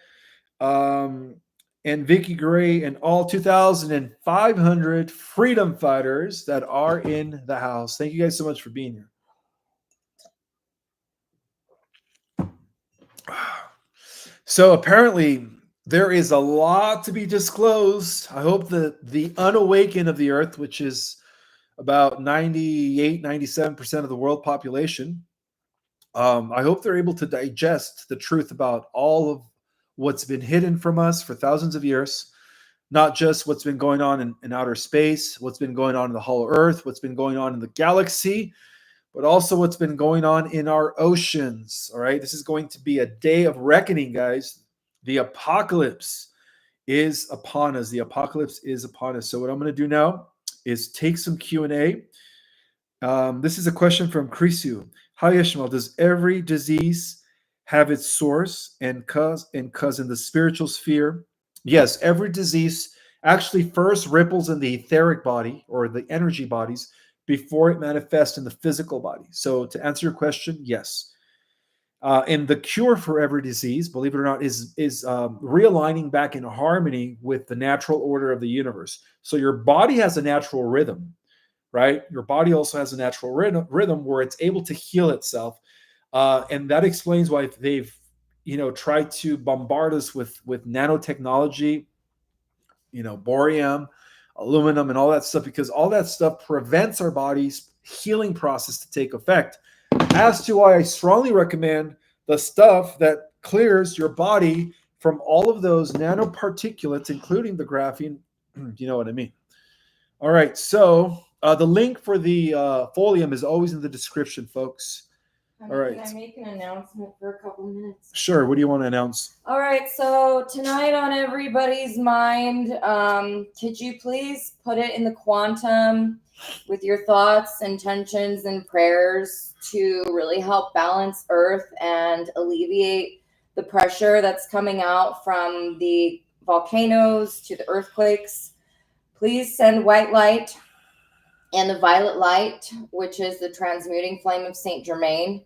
And Vicky Gray and all 2,500 freedom fighters that are in the house. Thank you guys so much for being here. So apparently there is a lot to be disclosed. I hope that the unawakened of the earth, which is about 98, 97% of the world population, I hope they're able to digest the truth about all of what's been hidden from us for thousands of years, not just what's been going on in outer space, what's been going on in the hollow earth, what's been going on in the galaxy, but also what's been going on in our oceans. All right. This is going to be a day of reckoning, guys. The apocalypse is upon us. The apocalypse is upon us. So what I'm going to do now is take some Q&A. This is a question from Krisu. Hi, Ishmael. Does every disease have its source and cause in the spiritual sphere? Yes, every disease actually first ripples in the etheric body or the energy bodies before it manifests in the physical body. So to answer your question, yes. And the cure for every disease, believe it or not, is realigning back in harmony with the natural order of the universe. So your body has a natural rhythm, right? Your body also has a natural rhythm where it's able to heal itself. And that explains why they've, tried to bombard us with nanotechnology, borium, aluminum, and all that stuff, because all that stuff prevents our body's healing process to take effect. As to why I strongly recommend the stuff that clears your body from all of those nanoparticulates, including the graphene. You know what I mean? All right. So the link for the folium is always in the description, folks. All right. Can I make an announcement for a couple minutes? Sure. What do you want to announce? All right. So tonight on everybody's mind, could you please put it in the quantum with your thoughts, intentions, and prayers to really help balance Earth and alleviate the pressure that's coming out from the volcanoes to the earthquakes? Please send white light and the violet light, which is the transmuting flame of Saint Germain,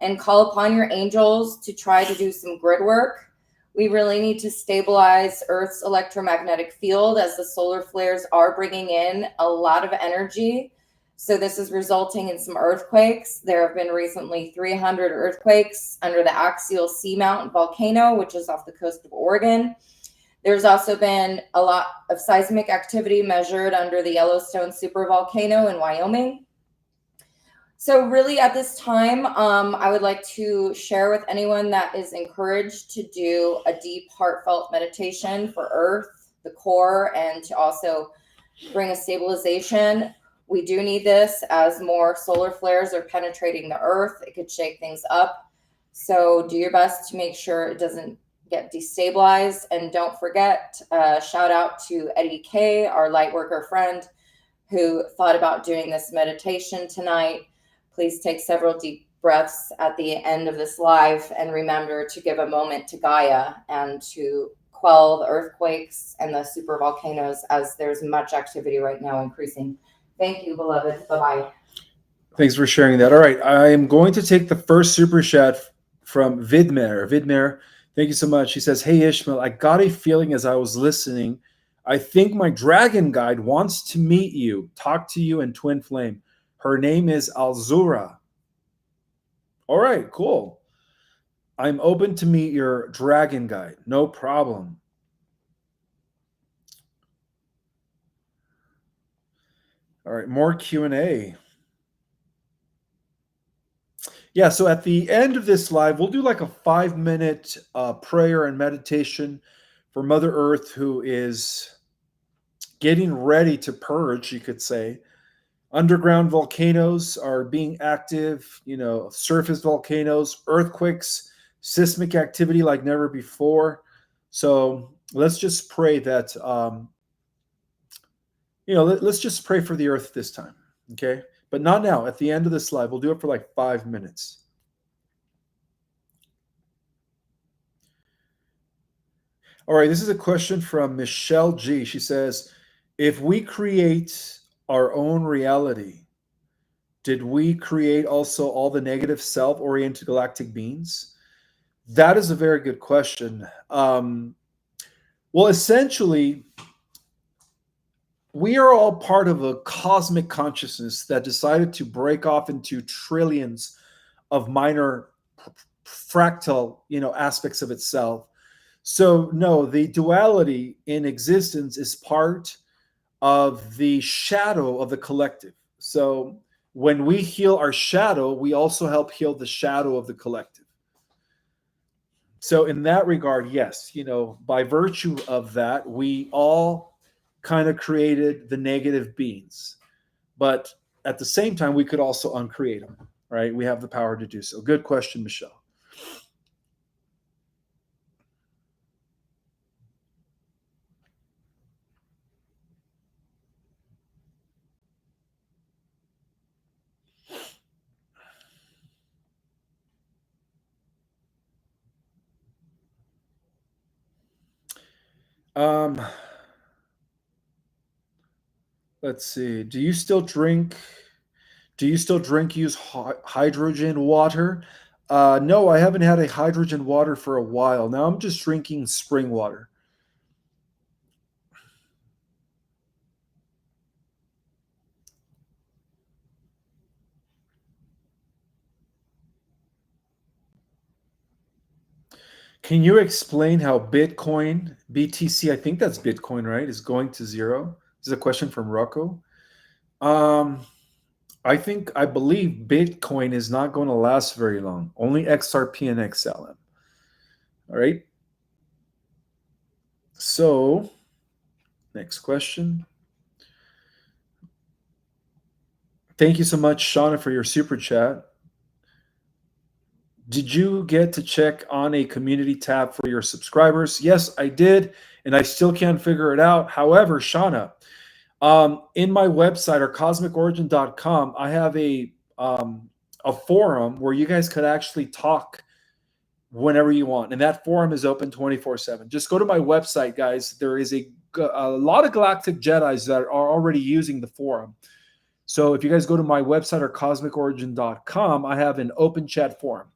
and call upon your angels to try to do some grid work. We really need to stabilize Earth's electromagnetic field, as the solar flares are bringing in a lot of energy. So this is resulting in some earthquakes. There have been recently 300 earthquakes under the axial seamount volcano, which is off the coast of Oregon. There's also been a lot of seismic activity measured under the Yellowstone supervolcano in Wyoming. So really at this time, I would like to share with anyone that is encouraged to do a deep, heartfelt meditation for Earth, the core, and to also bring a stabilization. We do need this as more solar flares are penetrating the Earth. It could shake things up. So do your best to make sure it doesn't get destabilized. And don't forget, shout out to Eddie K, our light worker friend, who thought about doing this meditation tonight. Please take several deep breaths at the end of this live and remember to give a moment to Gaia and to quell the earthquakes and the supervolcanoes, as there's much activity right now increasing. Thank you, beloved. Bye-bye. Thanks for sharing that. All right. I am going to take the first super chat from Vidmer. Vidmer, Thank you so much. She says, "Hey Ishmael, I got a feeling as I was listening. I think my dragon guide wants to meet you, talk to you in twin flame. Her name is Alzura." All right, cool. I'm open to meet your dragon guide. No problem. All right, more Q&A. Yeah, so at the end of this live, we'll do like a 5 minute prayer and meditation for Mother Earth, who is getting ready to purge, you could say. Underground volcanoes are being active, surface volcanoes, earthquakes, seismic activity like never before. So let's just pray that, let's just pray for the earth this time, okay? But not now. At the end of this live, we'll do it for like 5 minutes. All right, this is a question from Michelle G. She says, if we create our own reality, did we create also all the negative self-oriented galactic beings? That is a very good question. Well, essentially, we are all part of a cosmic consciousness that decided to break off into trillions of minor fractal, aspects of itself. So no, the duality in existence is part of the shadow of the collective. So when we heal our shadow, we also help heal the shadow of the collective. So in that regard, yes, by virtue of that, we all kind of created the negative beings. But at the same time, we could also uncreate them, right? We have the power to do so. Good question, Michelle. Um, let's see. Do you still drink? Use hydrogen water? No, I haven't had a hydrogen water for a while. Now I'm just drinking spring water. Can you explain how Bitcoin, BTC, I think that's Bitcoin, right, is going to zero? This is a question from Rocco. Um, I believe Bitcoin is not going to last very long. Only XRP and XLM. All right. So, next question. Thank you so much, Shauna, for your super chat. Did you get to check on a community tab for your subscribers? Yes, I did, and I still can't figure it out. However, Shauna, in my website or cosmicorigin.com, I have a forum where you guys could actually talk whenever you want, and that forum is open 24/7. Just go to my website, guys. There is a lot of galactic Jedis that are already using the forum. So if you guys go to my website or cosmicorigin.com, I have an open chat forum.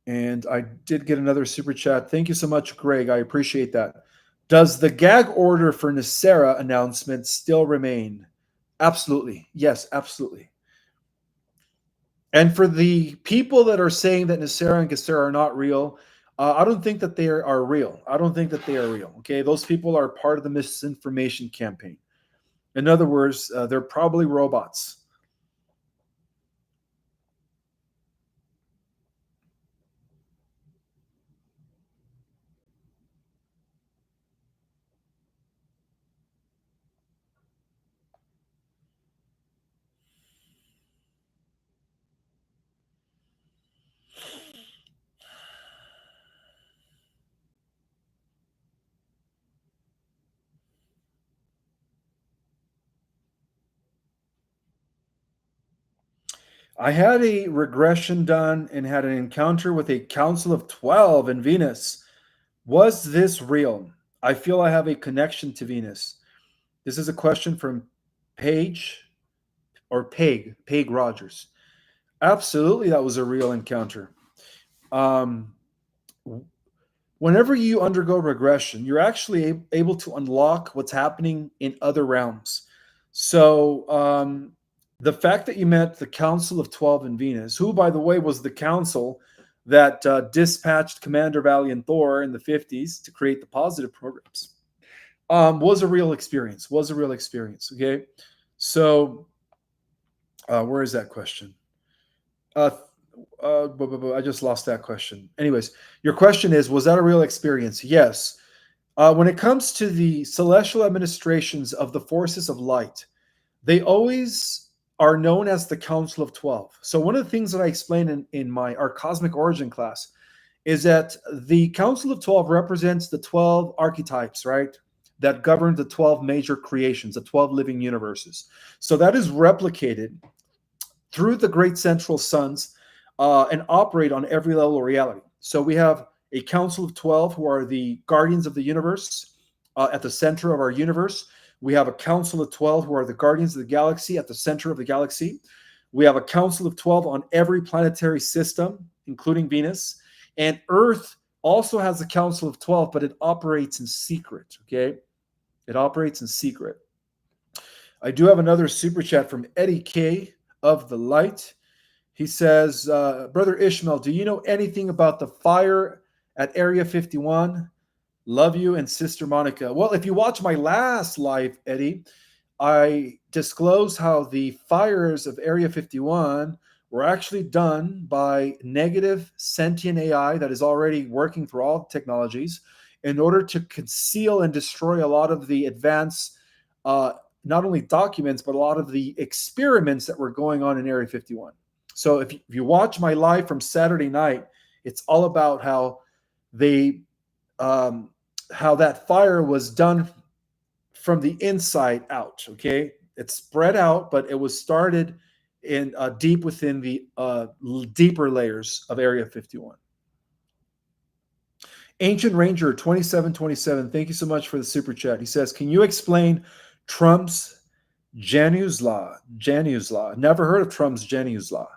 And I did get another super chat. Thank you so much, Greg. I appreciate that. Does the gag order for Nicera announcement still remain? Absolutely. Yes, absolutely. And for the people that are saying that Nicera and Gacera are not real, I don't think that they are real. I don't think that they are real. Okay. Those people are part of the misinformation campaign. In other words, they're probably robots. I had a regression done and had an encounter with a Council of 12 in Venus. Was this real? I feel I have a connection to Venus. This is a question from Paige or Peg Rogers. Absolutely, that was a real encounter. Um, whenever you undergo regression, you're actually able to unlock what's happening in other realms. So the fact that you met the Council of 12 in Venus, who, by the way, was the council that dispatched Commander Valiant Thor in the 50s to create the positive programs, was a real experience. Was a real experience. Okay, so where is that question? Uh, I just lost that question. Anyways, your question is, was that a real experience? Yes. When it comes to the celestial administrations of the forces of light, they always are known as the Council of 12. So one of the things that I explain in our cosmic origin class is that the Council of 12 represents the 12 archetypes, right? That govern the 12 major creations, the 12 living universes. So that is replicated through the great central suns and operate on every level of reality. So we have a council of 12 who are the guardians of the universe at the center of our universe. We have a council of 12 who are the guardians of the galaxy at the center of the galaxy. We have a council of 12 on every planetary system, including Venus. And Earth also has a council of 12, but it operates in secret, okay? It operates in secret. I do have another super chat from Eddie K of the Light. He says, Brother Ishmael, do you know anything about the fire at Area 51? Love you, and Sister Monica. Well, if you watch my last live, Eddie, I disclosed how the fires of Area 51 were actually done by negative sentient AI that is already working through all technologies in order to conceal and destroy a lot of the advanced, not only documents, but a lot of the experiments that were going on in Area 51. So if you watch my live from Saturday night, it's all about how they how that fire was done from the inside out. Okay, it's spread out, but it was started in deep within the deeper layers of Area 51. Ancient Ranger 2727, thank you so much for the super chat. He says, can you explain Trump's Janus Law? Janus Law. Never heard of Trump's Janus Law.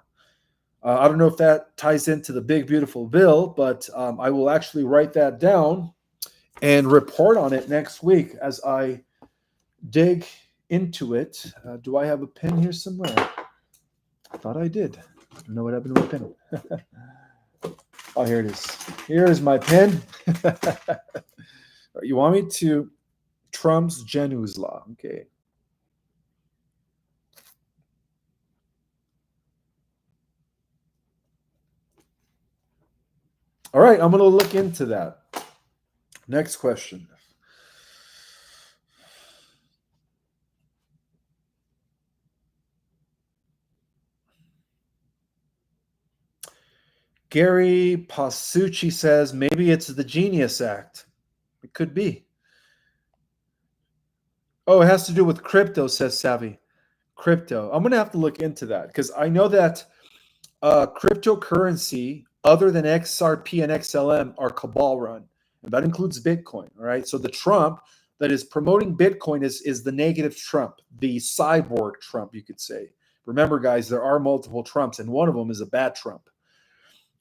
I don't know if that ties into the big, beautiful bill, but I will actually write that down and report on it next week as I dig into it. Do I have a pen here somewhere? I thought I did. I don't know what happened to my pen. Oh, here it is. Here is my pen. You want me to Trump's Janus Law? Okay. All right, I'm going to look into that. Next question. Gary Pasucci says maybe it's the Genius Act. It could be. Oh, it has to do with crypto, says Savvy. Crypto. I'm going to have to look into that because I know that cryptocurrency other than XRP and XLM are cabal run. And that includes Bitcoin. All right. So the Trump that is promoting Bitcoin is the negative Trump, the cyborg Trump, you could say. Remember, guys, there are multiple Trumps, and one of them is a bad Trump.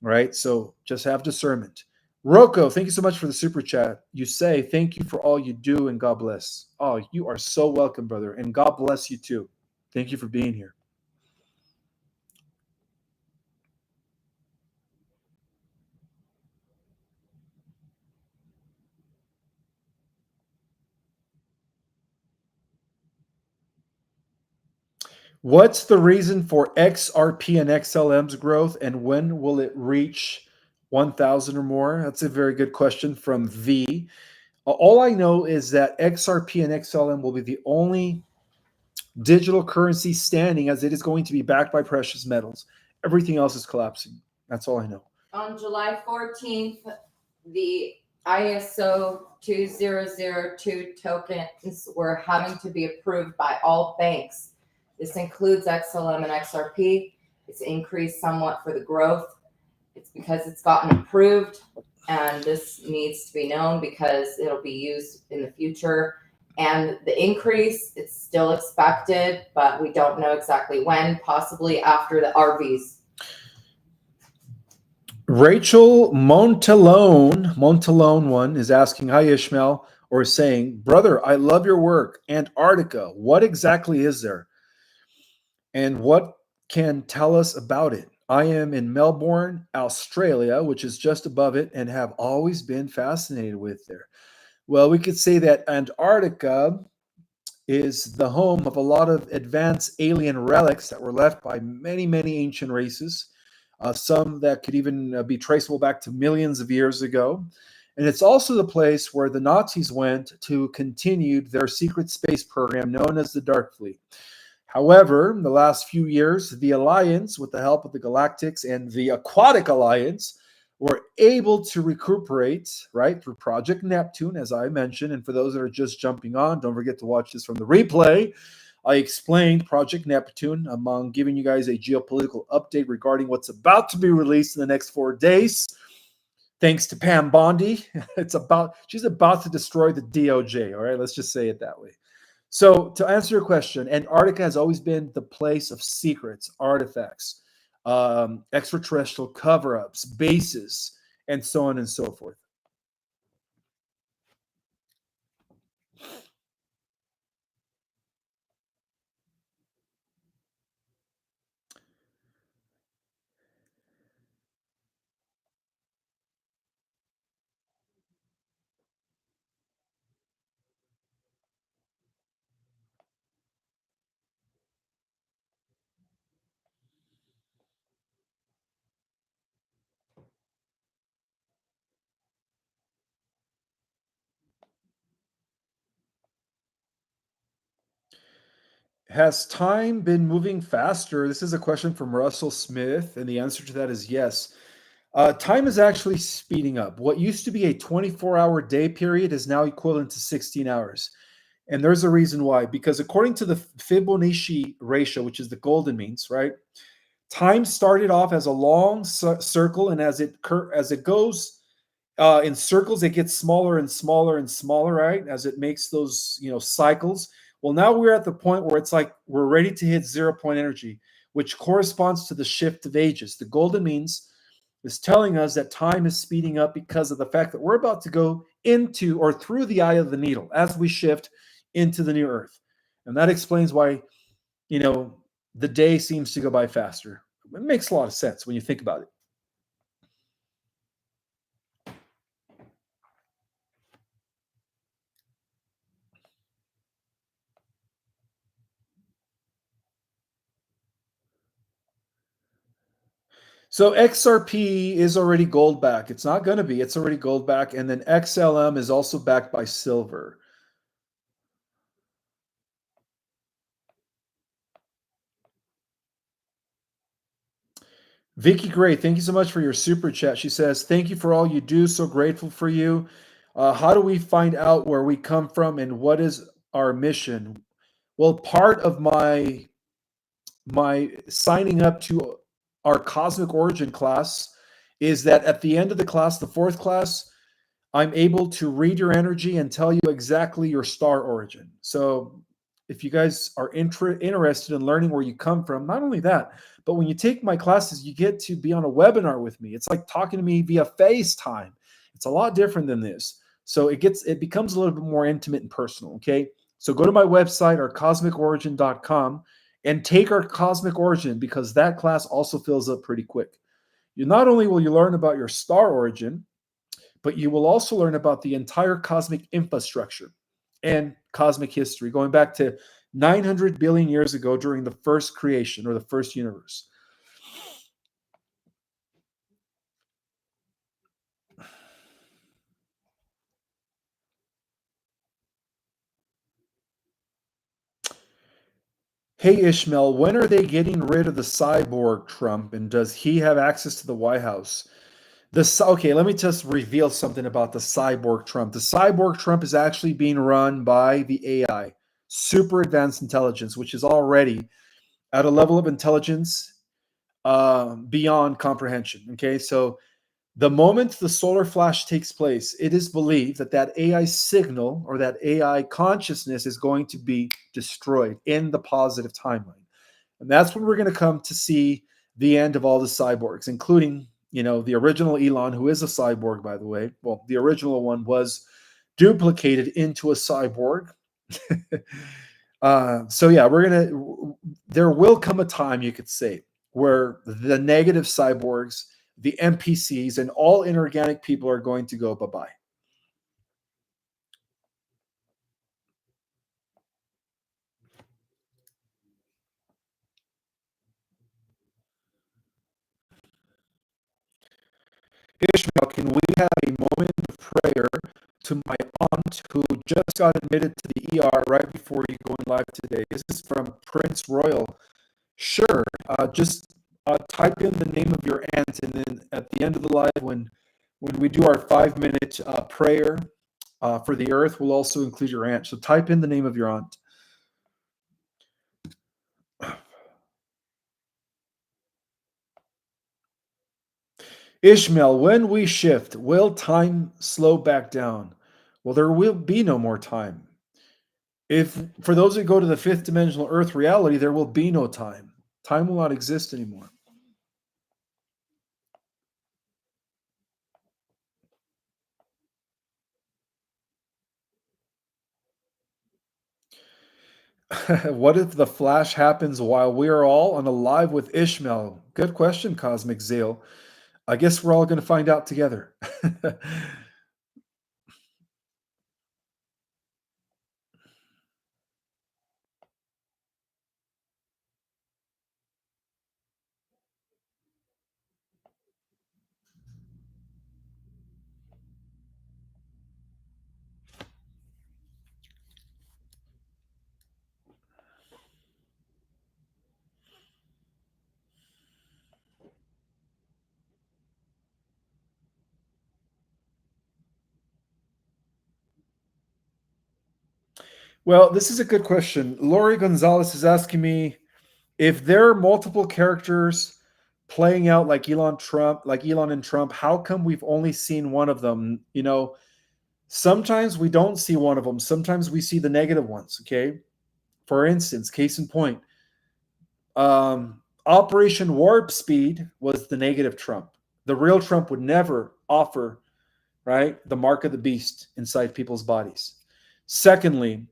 Right? So just have discernment. Rocco, thank you so much for the super chat. You say, thank you for all you do and God bless. Oh, you are so welcome, brother. And God bless you too. Thank you for being here. What's the reason for XRP and XLM's growth, and when will it reach 1,000 or more? That's a very good question from V. All I know is that XRP and XLM will be the only digital currency standing, as it is going to be backed by precious metals. Everything else is collapsing. That's all I know. On July 14th, the ISO 2002 tokens were having to be approved by all banks. This includes XLM and XRP. It's increased somewhat for the growth. It's because it's gotten approved, and this needs to be known because it'll be used in the future. And the increase, it's still expected, but we don't know exactly when, possibly after the RVs. Rachel Montalone one is asking, hi Ishmael, or saying, brother, I love your work. Antarctica, what exactly is there? And what can tell us about it? I am in Melbourne, Australia, which is just above it, and have always been fascinated with there. Well, we could say that Antarctica is the home of a lot of advanced alien relics that were left by many, many ancient races, some that could even be traceable back to millions of years ago. And it's also the place where the Nazis went to continue their secret space program known as the Dark Fleet. However, in the last few years, the Alliance, with the help of the Galactics and the Aquatic Alliance, were able to recuperate, right, through Project Neptune, as I mentioned. And for those that are just jumping on, don't forget to watch this from the replay. I explained Project Neptune among giving you guys a geopolitical update regarding what's about to be released in the next 4 days. Thanks to Pam Bondi. She's about to destroy the DOJ. All right, let's just say it that way. So to answer your question, Antarctica has always been the place of secrets, artifacts, extraterrestrial cover-ups, bases, and so on and so forth. Has time been moving faster? This is a question from Russell Smith, and the answer to that is yes. Time is actually speeding up. What used to be a 24-hour day period is now equivalent to 16 hours. And there's a reason why. Because according to the Fibonacci ratio, which is the golden means, right? Time started off as a long circle, and as it goes in circles, it gets smaller and smaller and smaller, right? As it makes those cycles. Well, now we're at the point where it's like we're ready to hit 0 point energy, which corresponds to the shift of ages. The golden means is telling us that time is speeding up because of the fact that we're about to go into or through the eye of the needle as we shift into the new Earth, and that explains why the day seems to go by faster. It makes a lot of sense when you think about it. So XRP is already gold back. It's not going to be. It's already gold back. And then XLM is also backed by silver. Vicky Gray, thank you so much for your super chat. She says, thank you for all you do. So grateful for you. How do we find out where we come from and what is our mission? Well, part of my signing up to our cosmic origin class is that at the end of the class, the fourth class, I'm able to read your energy and tell you exactly your star origin. So if you guys are interested in learning where you come from, not only that, but when you take my classes, you get to be on a webinar with me. It's like talking to me via FaceTime. It's a lot different than this. So it becomes a little bit more intimate and personal, okay? So go to my website, our cosmicorigin.com, and take our cosmic origin, because that class also fills up pretty quick. Not only will you learn about your star origin, but you will also learn about the entire cosmic infrastructure and cosmic history, going back to 900 billion years ago during the first creation or the first universe. Hey, Ishmael, when are they getting rid of the cyborg Trump, and does he have access to the White House? Okay, let me just reveal something about the cyborg Trump. The cyborg Trump is actually being run by the AI, super advanced intelligence, which is already at a level of intelligence beyond comprehension. Okay, so the moment the solar flash takes place, it is believed that that AI signal or that AI consciousness is going to be destroyed in the positive timeline. And that's when we're going to come to see the end of all the cyborgs, including The original Elon, who is a cyborg, by the way, well, the original one was duplicated into a cyborg. So yeah, there will come a time, you could say, where the negative cyborgs, the NPCs, and all inorganic people are going to go bye-bye. Ishmael, can we have a moment of prayer to my aunt who just got admitted to the ER right before you go live today? This is from Prince Royal. Sure. Just type in the name of your aunt, and then at the end of the live, when we do our 5 minute prayer for the earth, we'll also include your aunt. So type in the name of your aunt. Ishmael, when we shift, will time slow back down? Well, there will be no more time. If for those who go to the fifth dimensional earth reality, there will be no time. Time will not exist anymore. What if the flash happens while we are all on a live with Ishmael? Good question, Cosmic Zale. I guess we're all going to find out together. Well, this is a good question. Lori Gonzalez is asking me if there are multiple characters playing out like Elon and Trump, how come we've only seen one of them? Sometimes we don't see one of them. Sometimes we see the negative ones. Okay. For instance, case in point, Operation Warp Speed was the negative Trump. The real Trump would never offer, right, the mark of the beast inside people's bodies. Secondly,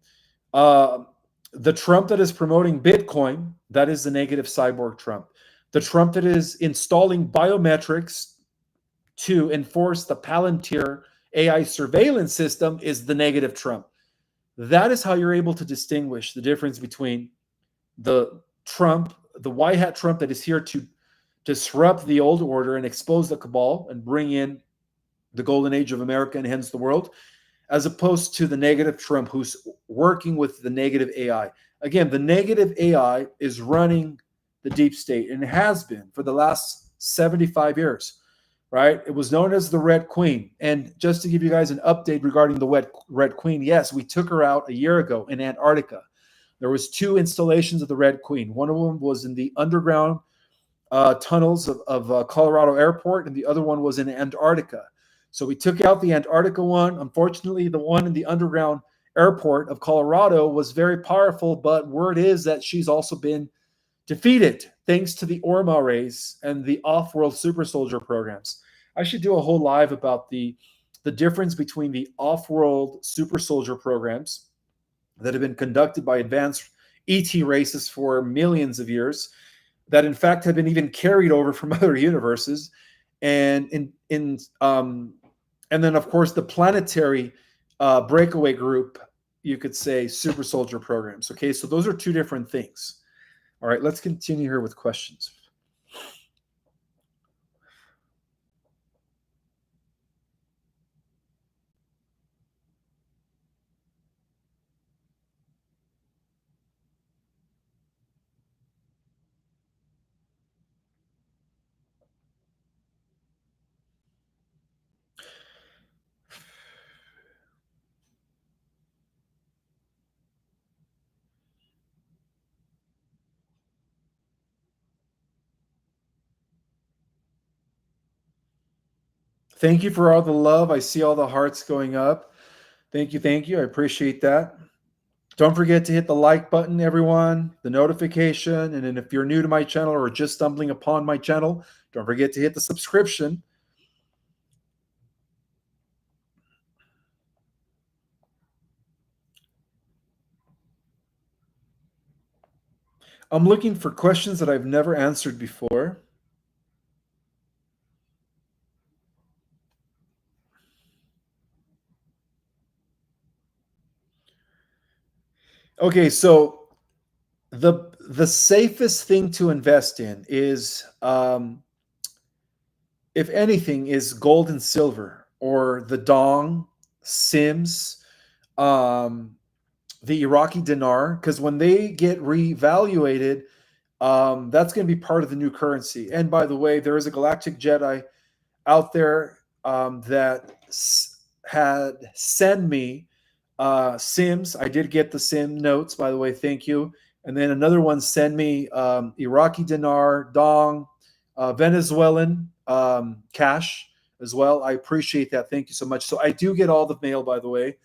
uh, the Trump that is promoting Bitcoin, that is the negative cyborg Trump. The Trump that is installing biometrics to enforce the Palantir AI surveillance system is the negative Trump. That is how you're able to distinguish the difference between the Trump, the white hat Trump that is here to disrupt the old order and expose the cabal and bring in the golden age of America and hence the world, as opposed to the negative Trump who's working with the negative AI. Again, the negative AI is running the deep state and has been for the last 75 years, right? It was known as the Red Queen. And just to give you guys an update regarding the Red Queen, yes, we took her out a year ago in Antarctica. There was 2 installations of the Red Queen. One of them was in the underground tunnels of Colorado Airport, and the other one was in Antarctica. So we took out the Antarctica one. Unfortunately, the one in the underground airport of Colorado was very powerful, but word is that she's also been defeated thanks to the Orma race and the off-world super soldier programs. I should do a whole live about the difference between the off-world super soldier programs that have been conducted by advanced ET races for millions of years, that in fact have been even carried over from other universes, and and then of course the planetary breakaway group, you could say, super soldier programs. Okay, so those are 2 different things. All right, let's continue here with questions. Thank you for all the love. I see all the hearts going up. Thank you, thank you. I appreciate that. Don't forget to hit the like button, everyone, the notification. And then if you're new to my channel or just stumbling upon my channel, don't forget to hit the subscription. I'm looking for questions that I've never answered before. Okay, so the safest thing to invest in is, if anything, is gold and silver or the dong, sims, um, the Iraqi dinar, because when they get reevaluated, that's going to be part of the new currency. And by the way, there is a galactic Jedi out there that had sent me Sims. I did get the Sim notes, by the way. Thank you. And then another one sent me Iraqi dinar, dong, Venezuelan cash as well. I appreciate that. Thank you so much. So I do get all the mail, by the way.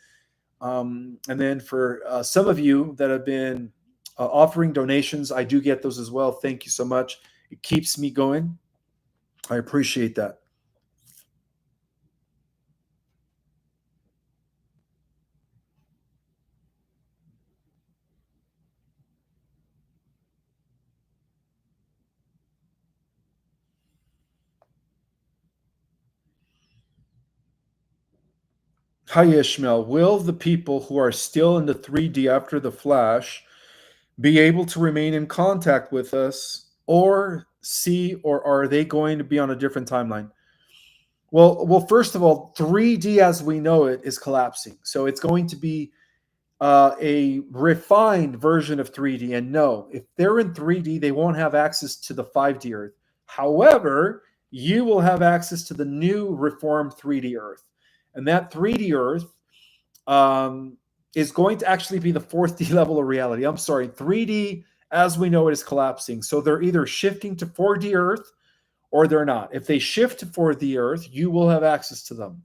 And then for some of you that have been offering donations, I do get those as well. Thank you so much. It keeps me going. I appreciate that. Hi, Ishmael. Will the people who are still in the 3D after the flash be able to remain in contact with us or see, or are they going to be on a different timeline? Well, first of all, 3D as we know it is collapsing. So it's going to be a refined version of 3D. And no, if they're in 3D, they won't have access to the 5D Earth. However, you will have access to the new reformed 3D Earth. And that 3D Earth is going to actually be the 4D level of reality. I'm sorry, 3D as we know it is collapsing. So they're either shifting to 4D Earth or they're not. If they shift to 4D Earth, you will have access to them,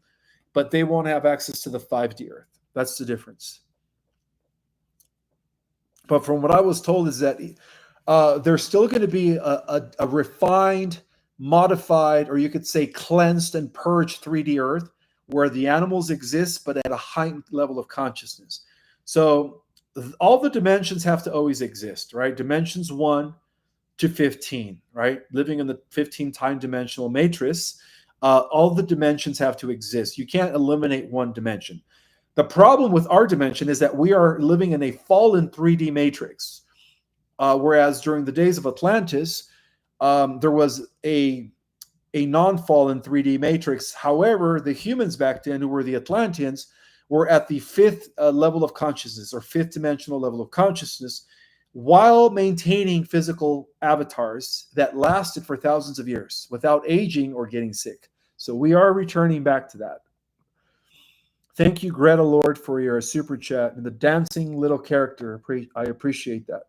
but they won't have access to the 5D Earth. That's the difference. But from what I was told is that there's still going to be a refined, modified, or you could say cleansed and purged 3D Earth where the animals exist, but at a heightened level of consciousness. So all the dimensions have to always exist, right? Dimensions 1 to 15, right? Living in the 15 time dimensional matrix, all the dimensions have to exist. You can't eliminate one dimension. The problem with our dimension is that we are living in a fallen 3D matrix. Whereas during the days of Atlantis, there was a non-fallen 3D matrix. However, the humans back then, who were the Atlanteans, were at the fifth level of consciousness or fifth dimensional level of consciousness while maintaining physical avatars that lasted for thousands of years without aging or getting sick. So we are returning back to that. Thank you, Greta Lord, for your super chat and the dancing little character. I appreciate that.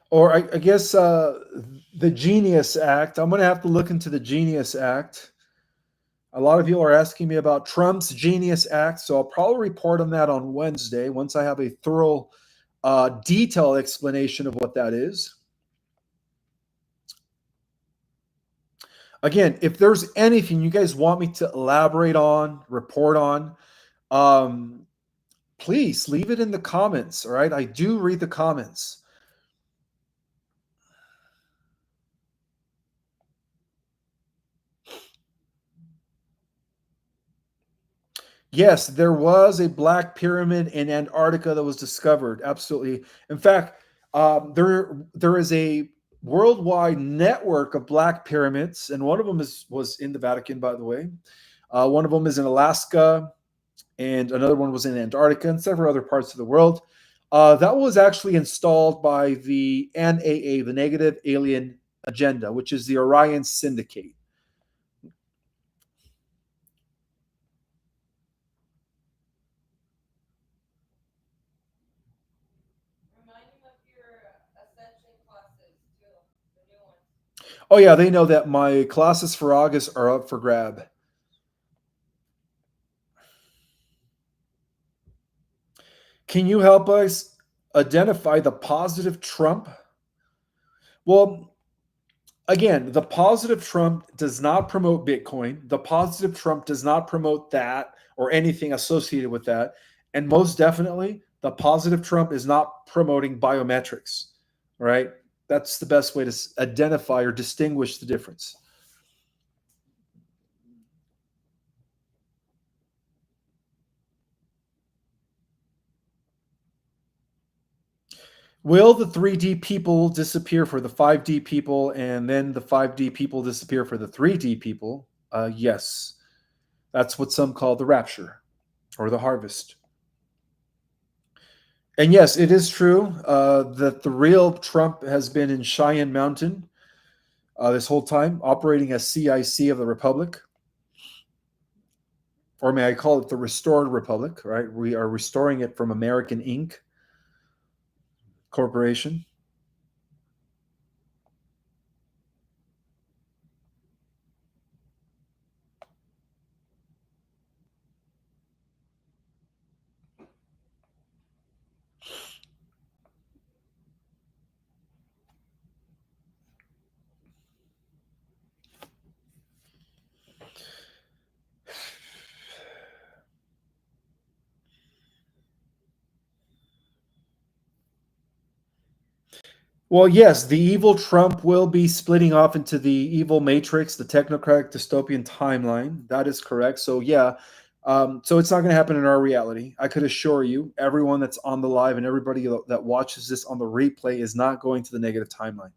Or I guess the Genius Act. I'm going to have to look into the Genius Act. A lot of you are asking me about Trump's Genius Act, so I'll probably report on that on Wednesday once I have a thorough, detailed explanation of what that is. Again, if there's anything you guys want me to elaborate on, report on, please leave it in the comments. All right, I do read the comments. Yes, there was a black pyramid in Antarctica that was discovered. Absolutely. In fact, there is a worldwide network of black pyramids, and one of them was in the Vatican, by the way. One of them is in Alaska, and another one was in Antarctica and several other parts of the world. That was actually installed by the NAA, the Negative Alien Agenda, which is the Orion Syndicate. Oh yeah, they know that my classes for August are up for grab. Can you help us identify the positive Trump? Well, again, the positive Trump does not promote Bitcoin. The positive Trump does not promote that or anything associated with that. And most definitely, the positive Trump is not promoting biometrics, right? That's the best way to identify or distinguish the difference. Will the 3D people disappear for the 5D people and then the 5D people disappear for the 3D people? Yes. That's what some call the rapture or the harvest. And yes, it is true that the real Trump has been in Cheyenne Mountain this whole time, operating as CIC of the Republic. Or may I call it the Restored Republic, right? We are restoring it from American Inc. Corporation. Well, yes, the evil Trump will be splitting off into the evil matrix, the technocratic dystopian timeline. That is correct. So, yeah. So it's not going to happen in our reality. I could assure you, everyone that's on the live and everybody that watches this on the replay is not going to the negative timeline.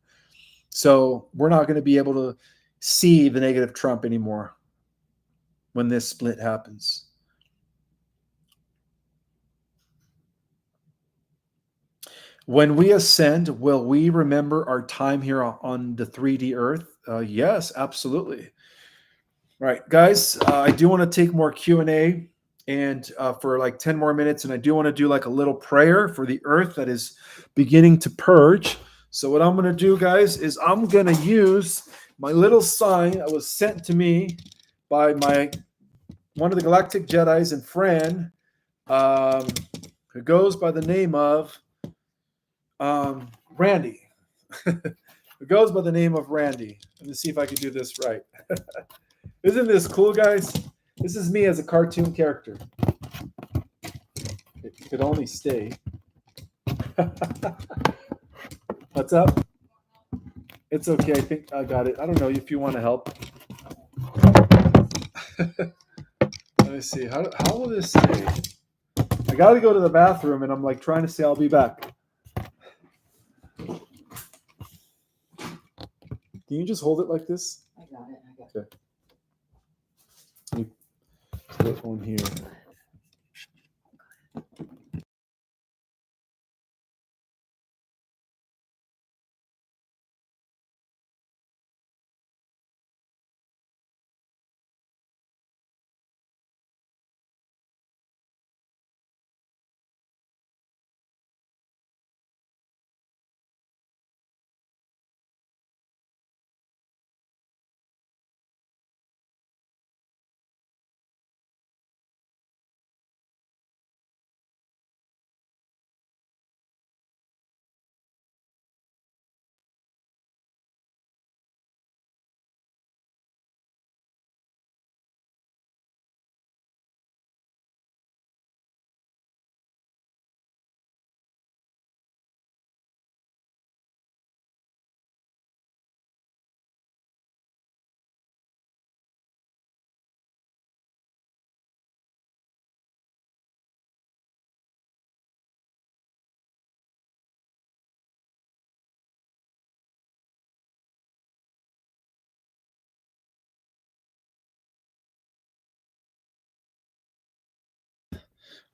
So we're not going to be able to see the negative Trump anymore when this split happens. When we ascend, will we remember our time here on the 3D Earth? Yes, absolutely. Right, guys. I do want to take more Q&A and for like 10 more minutes, and I do want to do like a little prayer for the Earth that is beginning to purge. So what I'm going to do, guys, is I'm going to use my little sign that was sent to me by one of the Galactic Jedis and friend, who goes by the name of Randy. It goes by the name of Randy. Let me see if I can do this right. Isn't this cool, guys? This is me as a cartoon character. It could only stay. What's up? It's okay. I think I got it. I don't know if you want to help. Let me see. How will this stay? I got to go to the bathroom, and I'm like trying to say I'll be back. Can you just hold it like this? I got it. Okay. Put one here.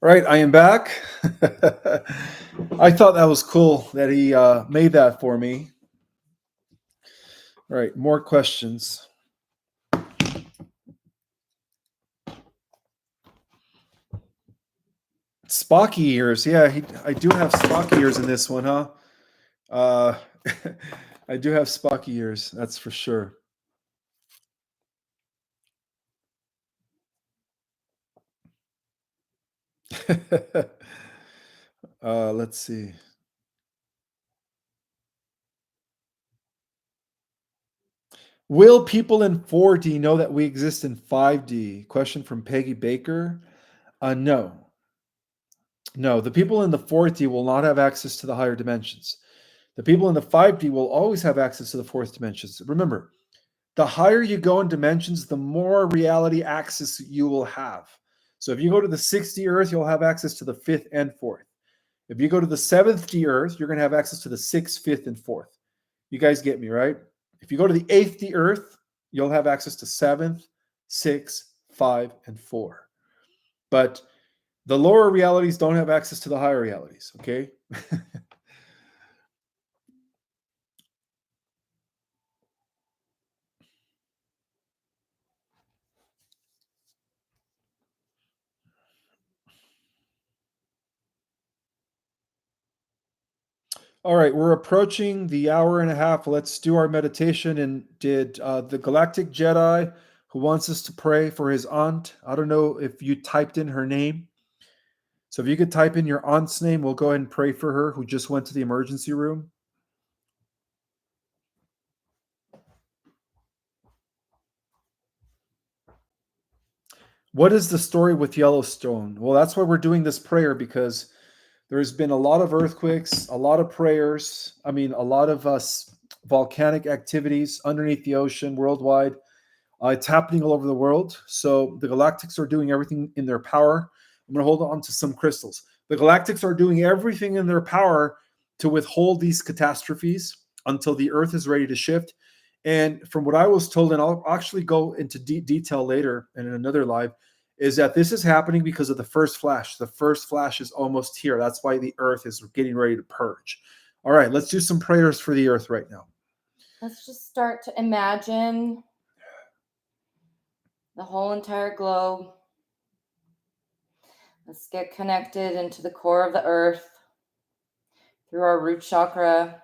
Right, I am back. I thought that was cool that he made that for me. All right, more questions. Spocky ears. Yeah, I do have Spocky ears in this one, huh? I do have Spocky ears, that's for sure. Let's see. Will people in 4D know that we exist in 5D? Question from Peggy Baker. No. No, the people in the 4D will not have access to the higher dimensions. The people in the 5D will always have access to the fourth dimensions. Remember, the higher you go in dimensions, the more reality access you will have. So if you go to the 6D Earth, you'll have access to the fifth and fourth. If you go to the 7th D Earth, you're going to have access to the 6th, 5th, and 4th. You guys get me, right? If you go to the 8th D Earth, you'll have access to 7th, 6th, 5, and 4. But the lower realities don't have access to the higher realities, okay? All right, we're approaching the hour and a half. Let's do our meditation. And did the Galactic Jedi who wants us to pray for his aunt? I don't know if you typed in her name. So if you could type in your aunt's name, we'll go ahead and pray for her who just went to the emergency room. What is the story with Yellowstone? Well, that's why we're doing this prayer, because there's been a lot of earthquakes, a lot of prayers. I mean, a lot of volcanic activities underneath the ocean worldwide. It's happening all over the world. So the Galactics are doing everything in their power. I'm going to hold on to some crystals. The Galactics are doing everything in their power to withhold these catastrophes until the Earth is ready to shift. And from what I was told, and I'll actually go into detail later in another live, is that this is happening because of the first flash. The first flash is almost here. That's why the Earth is getting ready to purge. All right, let's do some prayers for the Earth right now. Let's just start to imagine the whole entire globe. Let's get connected into the core of the earth through our root chakra.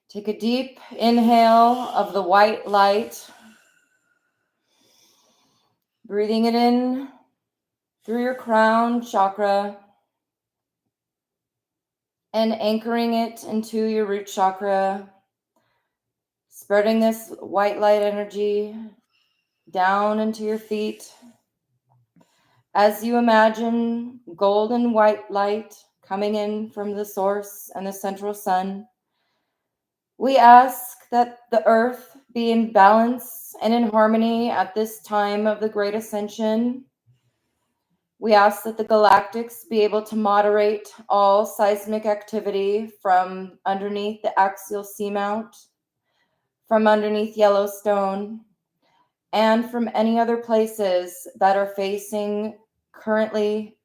Take a deep inhale of the white light, breathing it in through your crown chakra and anchoring it into your root chakra, spreading this white light energy down into your feet. As you imagine golden white light coming in from the source and the central sun, we ask that the earth be in balance and in harmony at this time of the Great Ascension. We ask that the galactics be able to moderate all seismic activity from underneath the axial seamount, from underneath Yellowstone, and from any other places that are facing currently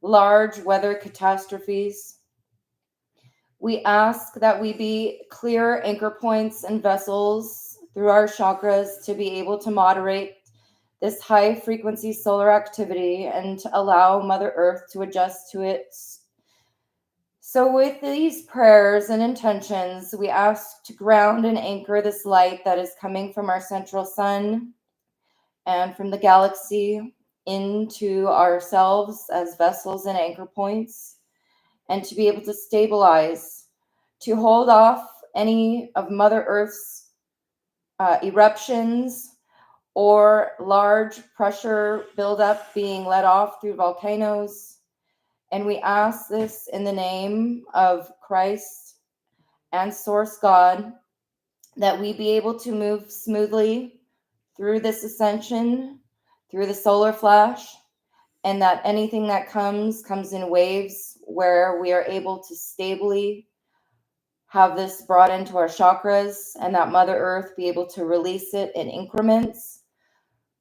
large weather catastrophes. We ask that we be clear anchor points and vessels through our chakras to be able to moderate this high frequency solar activity and to allow Mother Earth to adjust to it. So with these prayers and intentions, we ask to ground and anchor this light that is coming from our central sun and from the galaxy into ourselves as vessels and anchor points, and to be able to stabilize, to hold off any of Mother Earth's eruptions or large pressure buildup being let off through volcanoes. And we ask this in the name of Christ and Source God, that we be able to move smoothly through this ascension, through the solar flash, and that anything that comes in waves where we are able to stably have this brought into our chakras, and that Mother Earth be able to release it in increments.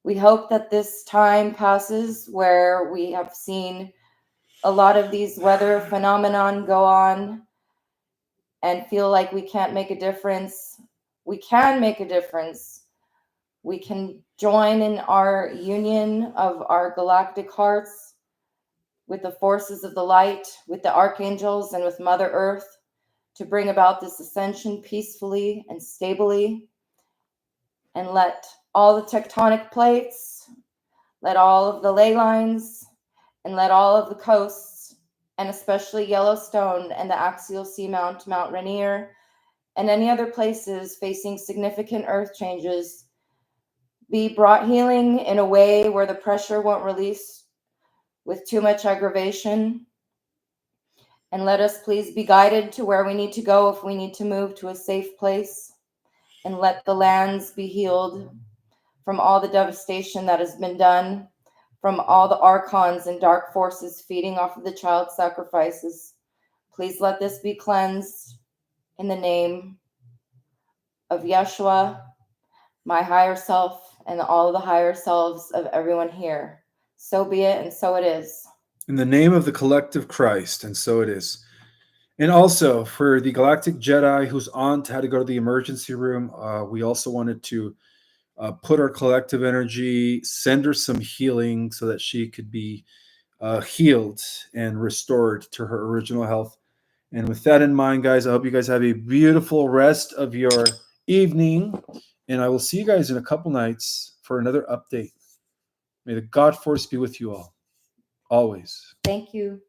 We hope that this time passes where we have seen a lot of these weather phenomenon go on and feel like we can't make a difference. We can make a difference. We can join in our union of our galactic hearts with the forces of the light, with the archangels, and with Mother Earth, to bring about this ascension peacefully and stably. And let all the tectonic plates, let all of the ley lines, and let all of the coasts, and especially Yellowstone and the axial seamount, Mount Rainier, and any other places facing significant earth changes, be brought healing in a way where the pressure won't release with too much aggravation. And let us please be guided to where we need to go if we need to move to a safe place. And let the lands be healed from all the devastation that has been done, from all the archons and dark forces feeding off of the child sacrifices. Please let this be cleansed in the name of Yeshua, my higher self, and all of the higher selves of everyone here. So be it, and so it is. In the name of the collective Christ, and so it is. And also for the Galactic Jedi who's on to how to go to the emergency room, we also wanted to put our collective energy, send her some healing so that she could be healed and restored to her original health. And with that in mind, guys, I hope you guys have a beautiful rest of your evening. And I will see you guys in a couple nights for another update. May the God Force be with you all, always. Thank you.